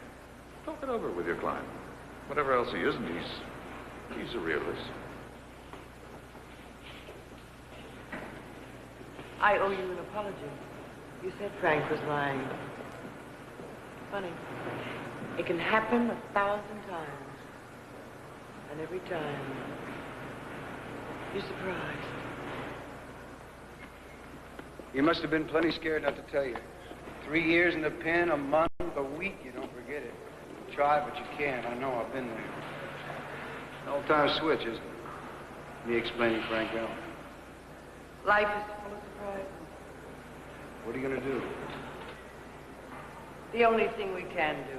talk it over with your client. Whatever else he isn't, he's a realist. I owe you an apology. You said Frank was lying. Funny. It can happen 1,000 times. And every time, you're surprised. You must have been plenty scared not to tell you. 3 years in the pen, a month, a week, you don't forget it. You try, but you can't. I know, I've been there. An old-time switch, isn't it? Me explaining Frank Galvin. Life is full of surprises. What are you going to do? The only thing we can do.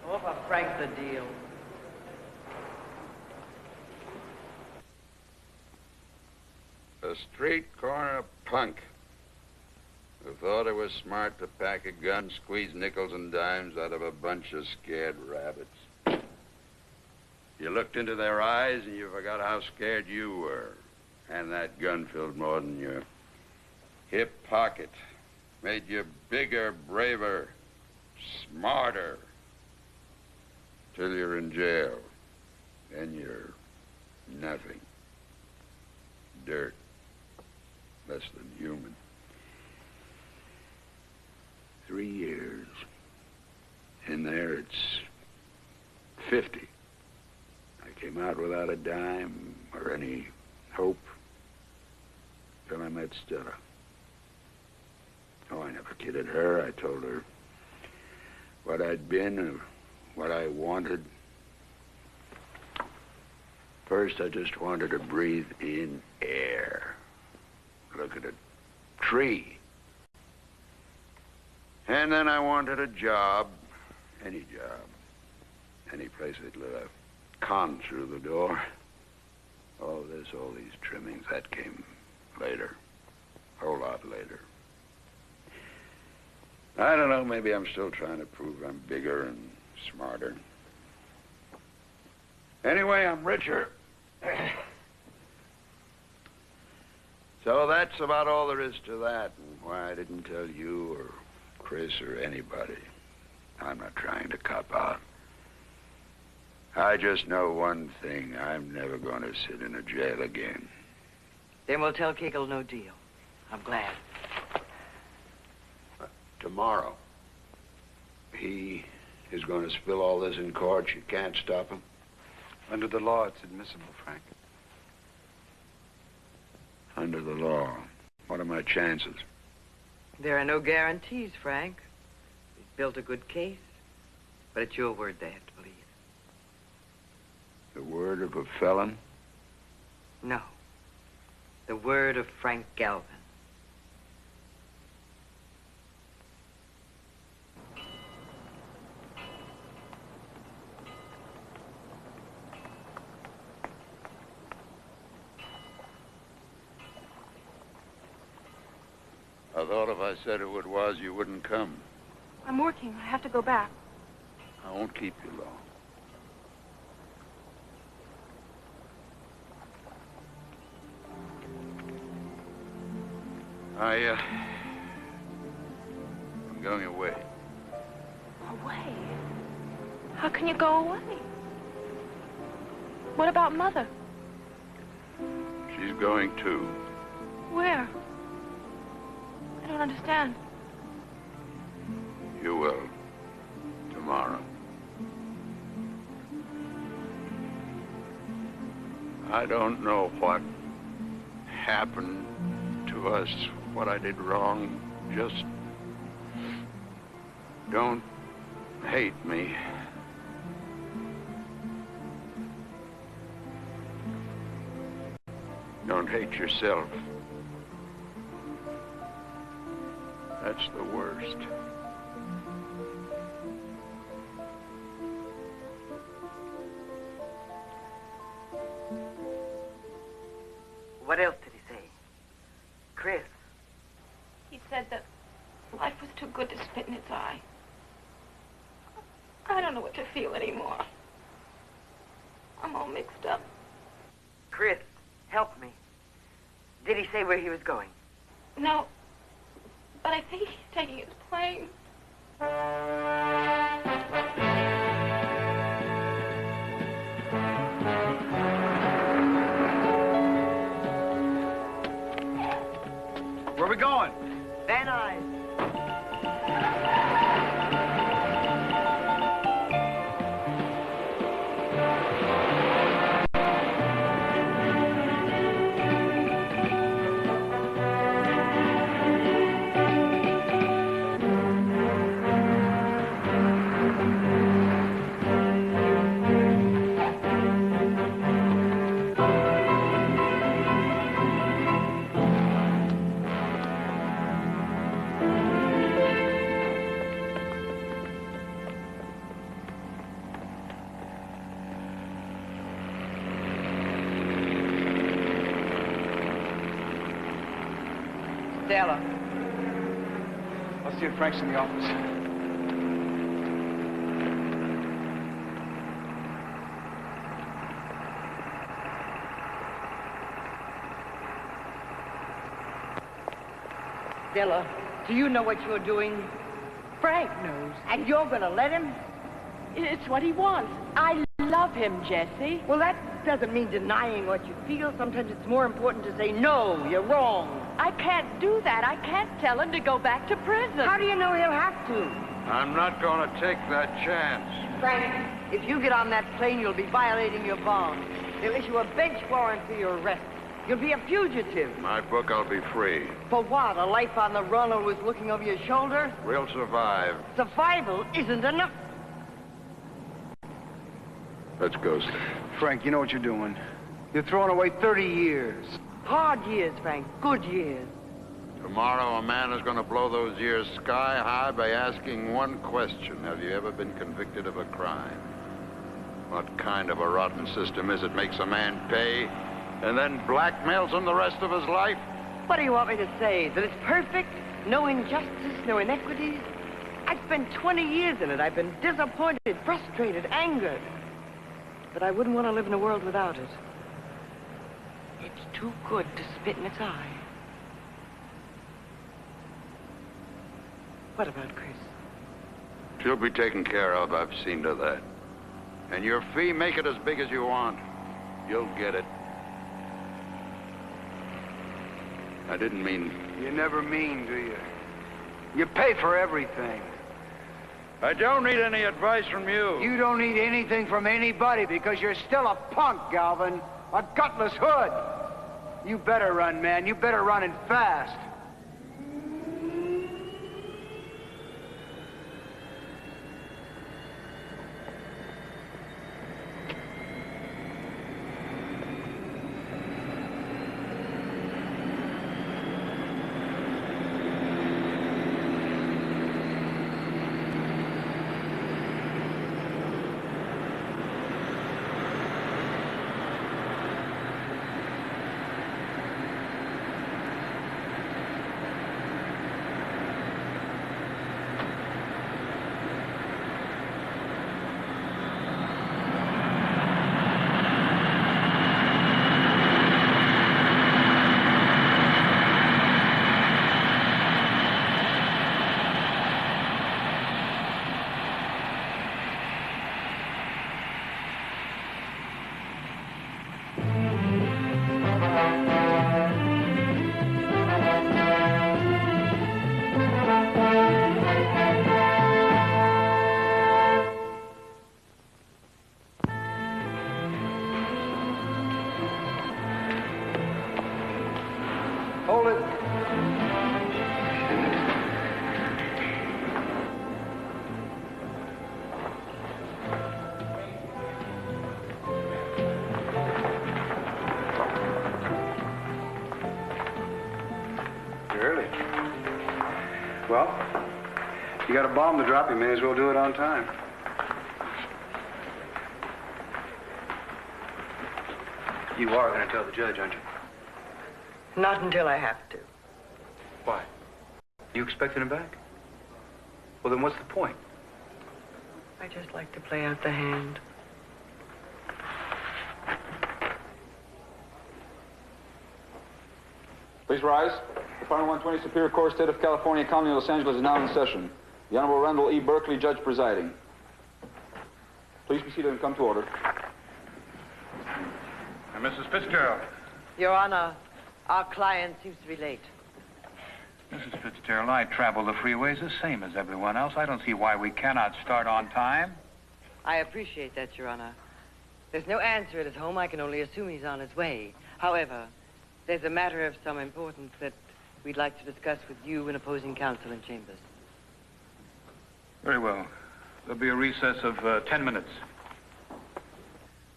Offer Frank the deal. A street corner punk who thought it was smart to pack a gun, squeeze nickels and dimes out of a bunch of scared rabbits. You looked into their eyes and you forgot how scared you were. And that gun filled more than your hip pocket. Made you bigger, braver, smarter. Till you're in jail. Then you're nothing. Dirt. Less than human. 3 years. In there, it's 50. I came out without a dime or any hope till I met Stella. Oh, I never kidded her. I told her what I'd been and what I wanted. First, I just wanted to breathe in air. Look at a tree. And then I wanted a job. Any job. Any place that'd let a con through the door. All these trimmings, that came later. A whole lot later. I don't know, maybe I'm still trying to prove I'm bigger and smarter. Anyway, I'm richer. So that's about all there is to that, and why I didn't tell you or Chris or anybody. I'm not trying to cop out. I just know one thing. I'm never going to sit in a jail again. Then we'll tell Kegel no deal. I'm glad. Tomorrow. He is going to spill all this in court. You can't stop him. Under the law, it's admissible, Frank. Under the law. What are my chances? There are no guarantees, Frank. We've built a good case, but it's your word they have to believe. The word of a felon? No. The word of Frank Galvin. I thought if I said who it was, you wouldn't come. I'm working. I have to go back. I won't keep you long. I'm going away. Away? How can you go away? What about Mother? She's going too. Where? I don't understand. You will. Tomorrow. I don't know what happened to us, what I did wrong. Just don't hate me. Don't hate yourself. That's the worst. What else did he say? Chris. He said that life was too good to spit in its eye. I don't know what to feel anymore. I'm all mixed up. Chris, help me. Did he say where he was going? No, but I think he's taking his plane. Where are we going? Van Nuys. Stella. I'll see if Frank's in the office. Stella, do you know what you're doing? Frank knows. And you're gonna let him? It's what he wants. I love him, Jesse. Well, that doesn't mean denying what you feel. Sometimes it's more important to say, no, you're wrong. I can't do that. I can't tell him to go back to prison. How do you know he'll have to? I'm not going to take that chance. Frank, if you get on that plane, you'll be violating your bond. They'll issue a bench warrant for your arrest. You'll be a fugitive. My book, I'll be free. For what? A life on the run always looking over your shoulder? We'll survive. Survival isn't enough. Let's go, Steve. Frank, you know what you're doing. You're throwing away 30 years. Hard years, Frank. Good years. Tomorrow, a man is going to blow those years sky high by asking one question. Have you ever been convicted of a crime? What kind of a rotten system is it makes a man pay and then blackmails him the rest of his life? What do you want me to say? That it's perfect? No injustice, no inequities? I spent 20 years in it. I've been disappointed, frustrated, angered. But I wouldn't want to live in a world without it. It's too good to spit in its eye. What about Chris? She'll be taken care of. I've seen to that. And your fee, make it as big as you want. You'll get it. I didn't mean... You never mean, do you? You pay for everything. I don't need any advice from you. You don't need anything from anybody because you're still a punk, Galvin. A gutless hood. You better run, man. You better run and fast. early. Well, you got a bomb to drop, you may as well do it on time. You are going to tell the judge, aren't you? Not until I have to. Why? You expecting him back? Well, then what's the point? I just like to play out the hand. Please rise. Department 120, Superior Court, State of California, County of Los Angeles is now in session. The Honorable Randall E. Berkeley, Judge presiding. Please be seated and come to order. And Mrs. Fitzgerald. Your Honor, our client seems to be late. Mrs. Fitzgerald, I travel the freeways the same as everyone else. I don't see why we cannot start on time. I appreciate that, Your Honor. There's no answer at his home. I can only assume he's on his way. However, there's a matter of some importance that we'd like to discuss with you and opposing counsel in chambers. Very well. There'll be a recess of 10 minutes.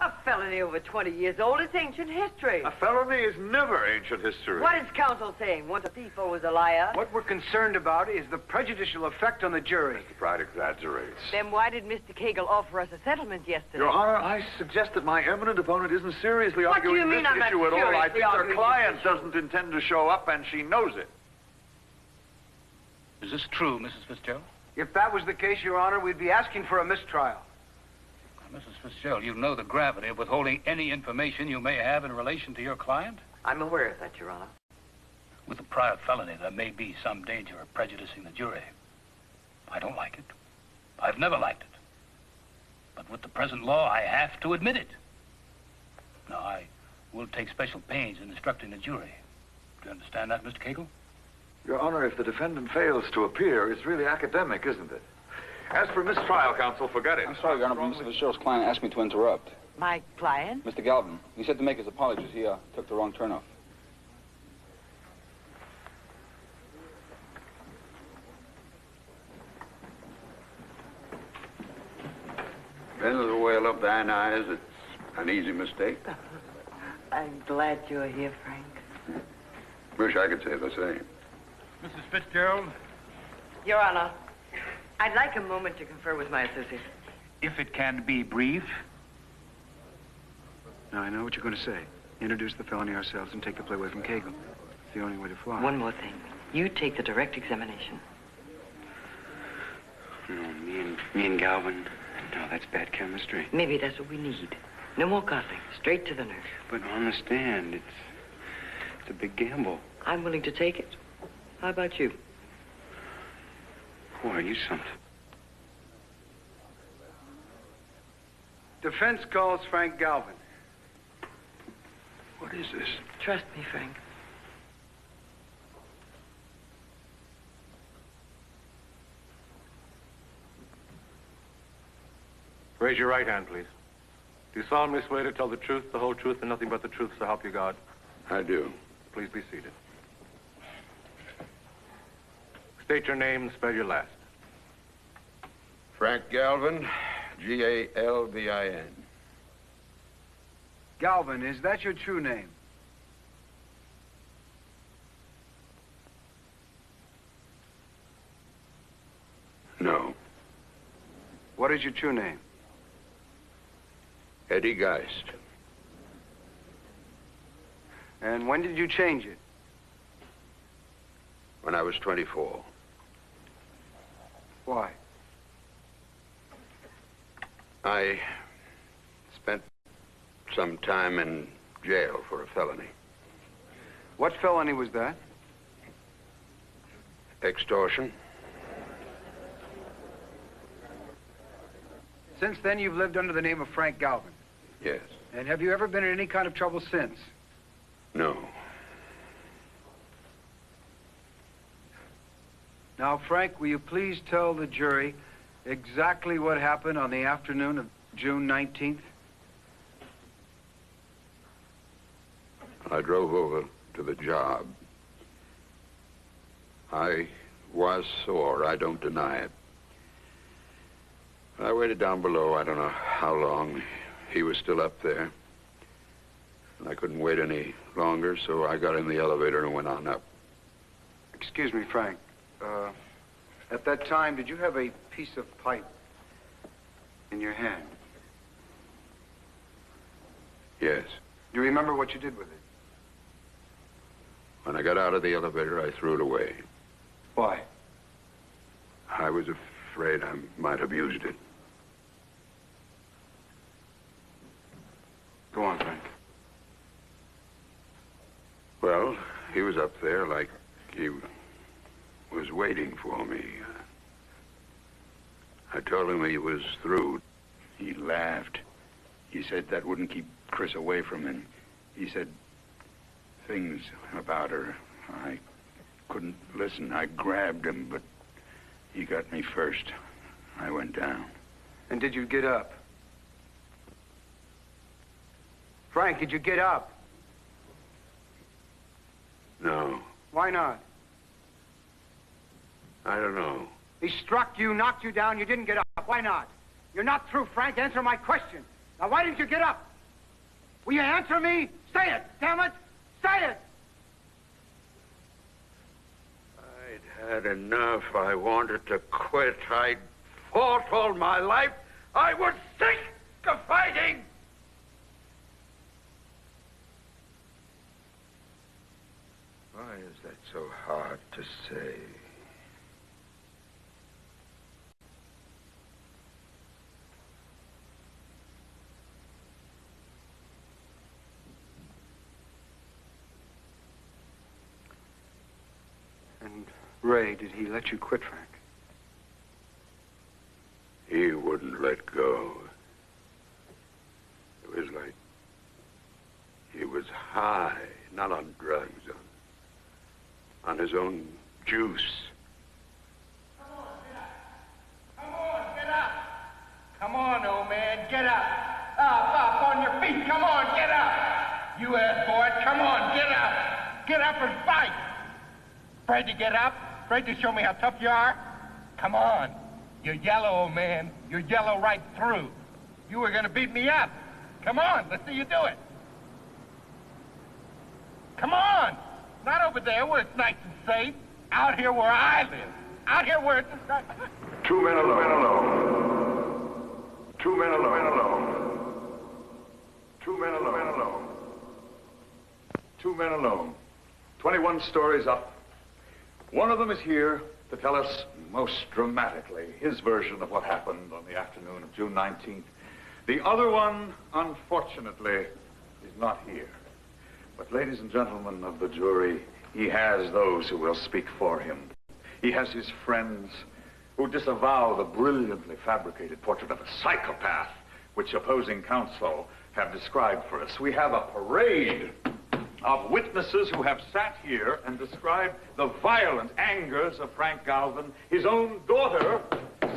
A felony over 20 years old, it's ancient history. A felony is never ancient history. What is counsel saying? Once a thief, always a liar? What we're concerned about is the prejudicial effect on the jury. Mr. Pride exaggerates. Then why did Mr. Cagle offer us a settlement yesterday? Your Honor, I suggest that my eminent opponent isn't seriously What do you arguing mean this I'm not issue at all. I seriously think our arguing client this issue? doesn't intend to show up, and she knows it. Is this true, Mrs. Fitzgerald? If that was the case, Your Honor, we'd be asking for a mistrial. Mrs. Fitzgerald, you know the gravity of withholding any information you may have in relation to your client? I'm aware of that, Your Honor. With a prior felony, there may be some danger of prejudicing the jury. I don't like it. I've never liked it. But with the present law, I have to admit it. Now, I will take special pains in instructing the jury. Do you understand that, Mr. Cagle? Your Honor, if the defendant fails to appear, it's really academic, isn't it? As for mistrial, counsel, forget it. I'm sorry, Your Honor, but Mr. Fitzgerald's client asked me to interrupt. My client? Mr. Galvin. He said to make his apologies. He took the wrong turn off. Then the way I love thine eyes, it's an easy mistake. I'm glad you're here, Frank. Wish I could say the same. Mrs. Fitzgerald? Your Honor, I'd like a moment to confer with my associate. If it can be brief. Now, I know what you're going to say. Introduce the felony ourselves and take the play away from Cagle. It's the only way to fly. One more thing. You take the direct examination. No, me and Galvin. No, that's bad chemistry. Maybe that's what we need. No more coddling. Straight to the nurse. But on the stand, it's a big gamble. I'm willing to take it. How about you? Boy, are you something. Defense calls Frank Galvin. What is this? Trust me, Frank. Raise your right hand, please. Do you solemnly swear to tell the truth, the whole truth, and nothing but the truth, so help you God? I do. Please be seated. State your name and spell your last. Frank Galvin, Galvin. Galvin, is that your true name? No. What is your true name? Eddie Geist. And when did you change it? When I was 24. Why? I spent some time in jail for a felony. What felony was that? Extortion. Since then, you've lived under the name of Frank Galvin. Yes. And have you ever been in any kind of trouble since? No. Now, Frank, will you please tell the jury exactly what happened on the afternoon of June 19th? I drove over to the job. I was sore, I don't deny it. I waited down below, I don't know how long. He was still up there. I couldn't wait any longer, so I got in the elevator and went on up. Excuse me, Frank. At that time, did you have a piece of pipe in your hand? Yes. Do you remember what you did with it? When I got out of the elevator, I threw it away. Why? I was afraid I might have used it. Go on, Frank. Well, he was up there like he was waiting for me. I told him he was through. He laughed. He said that wouldn't keep Chris away from him. He said things about her. I couldn't listen. I grabbed him, but he got me first. I went down. And did you get up? Frank, did you get up? No. Why not? I don't know. He struck you, knocked you down, you didn't get up. Why not? You're not through, Frank. Answer my question. Now, why didn't you get up? Will you answer me? Say it, damn it! Say it! I'd had enough. I wanted to quit. I'd fought all my life. I was sick of fighting! Why is that so hard to say? And Ray, did he let you quit, Frank? He wouldn't let go. It was like he was high, not on drugs, on his own juice. Come on, get up. Come on, old man, get up. Up on your feet. Come on, get up. You asked for it. Come on, get up. Get up and fight. Afraid to get up? Afraid to show me how tough you are? Come on. You're yellow, old man. You're yellow right through. You were going to beat me up. Come on, let's see you do it. Come on. Not over there where it's nice and safe. Out here where I live. Out here where it's... 2 men alone. 2 men alone. 2 men alone. 2 men alone. 21 stories up. One of them is here to tell us most dramatically his version of what happened on the afternoon of June 19th. The other one, unfortunately, is not here. But ladies and gentlemen of the jury, he has those who will speak for him. He has his friends who disavow the brilliantly fabricated portrait of a psychopath which opposing counsel have described for us. We have a parade of witnesses who have sat here and described the violent angers of Frank Galvin. His own daughter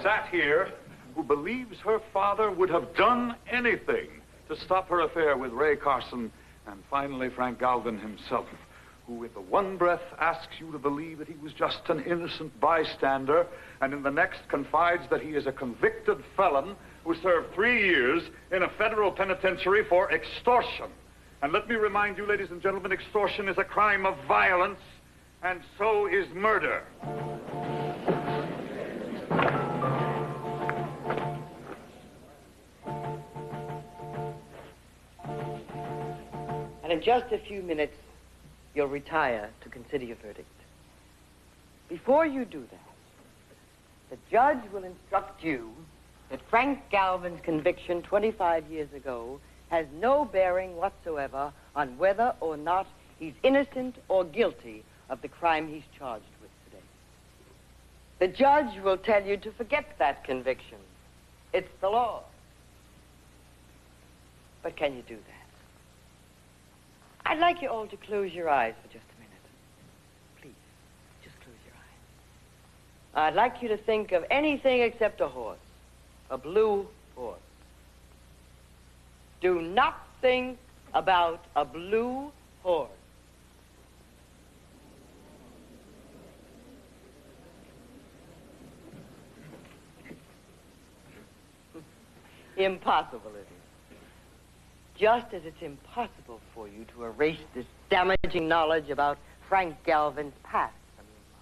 sat here who believes her father would have done anything to stop her affair with Ray Carson. And finally, Frank Galvin himself, who with the one breath asks you to believe that he was just an innocent bystander, and in the next confides that he is a convicted felon who served 3 years in a federal penitentiary for extortion. And let me remind you, ladies and gentlemen, extortion is a crime of violence, and so is murder. And in just a few minutes, you'll retire to consider your verdict. Before you do that, the judge will instruct you that Frank Galvin's conviction 25 years ago has no bearing whatsoever on whether or not he's innocent or guilty of the crime he's charged with today. The judge will tell you to forget that conviction. It's the law. But can you do that? I'd like you all to close your eyes for just a minute. Please, just close your eyes. I'd like you to think of anything except a horse, a blue horse. Do not think about a blue horse. Impossible, it is. Just as it's impossible for you to erase this damaging knowledge about Frank Galvin's past from your mind.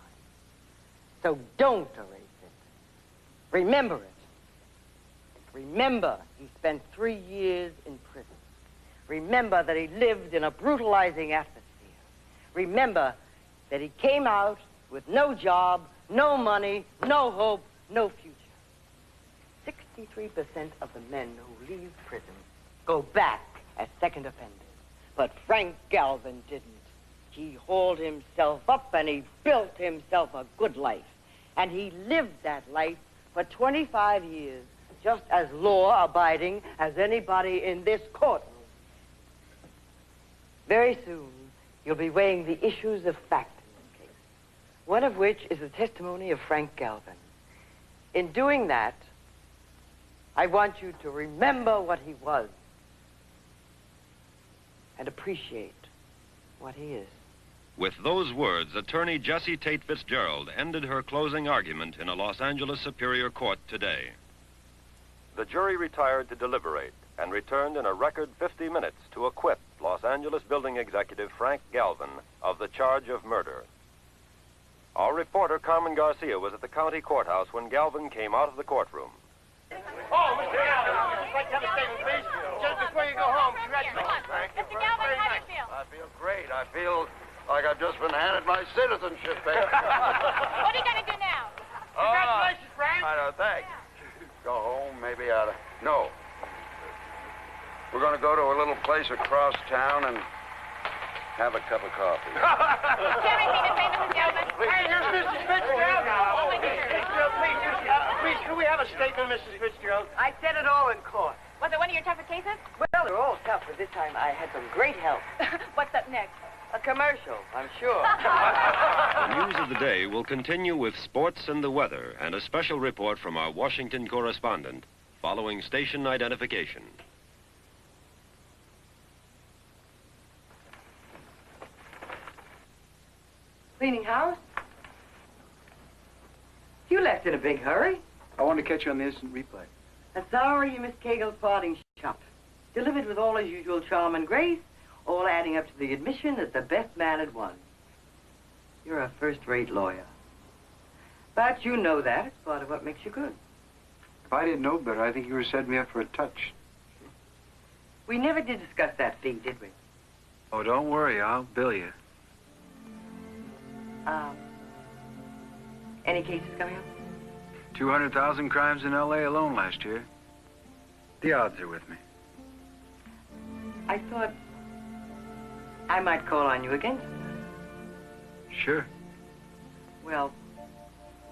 So don't erase it. Remember it. Remember he spent 3 years in prison. Remember that he lived in a brutalizing atmosphere. Remember that he came out with no job, no money, no hope, no future. 63% of the men who leave prison go back as second offenders. But Frank Galvin didn't. He hauled himself up and he built himself a good life. And he lived that life for 25 years, just as law-abiding as anybody in this courtroom. Very soon, you'll be weighing the issues of fact in this case, one of which is the testimony of Frank Galvin. In doing that, I want you to remember what he was and appreciate what he is. With those words, attorney Jessie Tate Fitzgerald ended her closing argument in a Los Angeles Superior Court today. The jury retired to deliberate and returned in a record 50 minutes to acquit Los Angeles building executive Frank Galvin of the charge of murder. Our reporter, Carmen Garcia, was at the county courthouse when Galvin came out of the courtroom. Oh, Mr. Galvin, I'd like to have a statement, please. Just before you go home, congratulations. Thank you. Mr. Galvin, how do you feel? I feel great. I feel like I've just been handed my citizenship back. What are you going to do now? Congratulations, Frank. I know, thanks. Go home, maybe out of... No. We're going to go to a little place across town and have a cup of coffee. Is there anything to say, Mrs. Galvin? Hey, here's Mrs. Fitzgerald. Oh, my Mrs. Fitzgerald, please, could we have a statement, Mrs. Fitzgerald? I said it all in court. Was it one of your tougher cases? Well, they're all tough, but this time I had some great help. What's up next? A commercial, I'm sure. The news of the day will continue with sports and the weather and a special report from our Washington correspondent following station identification. Cleaning house? You left in a big hurry. I wanted to catch you on the instant replay. Sorry you missed Cagle's parting shot. Delivered with all his usual charm and grace, all adding up to the admission that the best man had won. You're a first-rate lawyer. But you know that. It's part of what makes you good. If I didn't know better, I think you were setting me up for a touch. We never did discuss that fee, did we? Oh, don't worry. I'll bill you. Any cases coming up? 200,000 crimes in L.A. alone last year. The odds are with me. I thought I might call on you again. Sure. Well,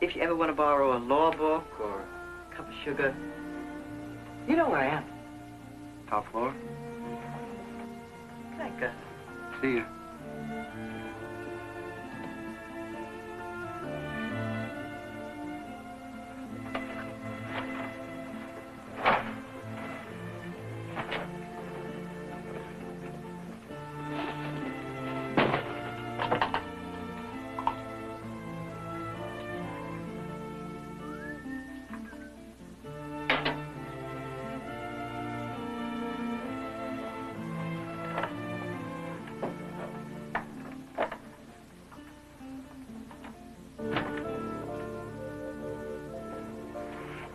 if you ever want to borrow a law book or a cup of sugar, you know where I am. Top floor. Thank God. See you.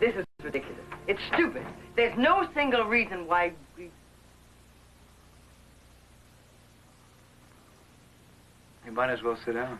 This is ridiculous. It's stupid. There's no single reason why we... You might as well sit down.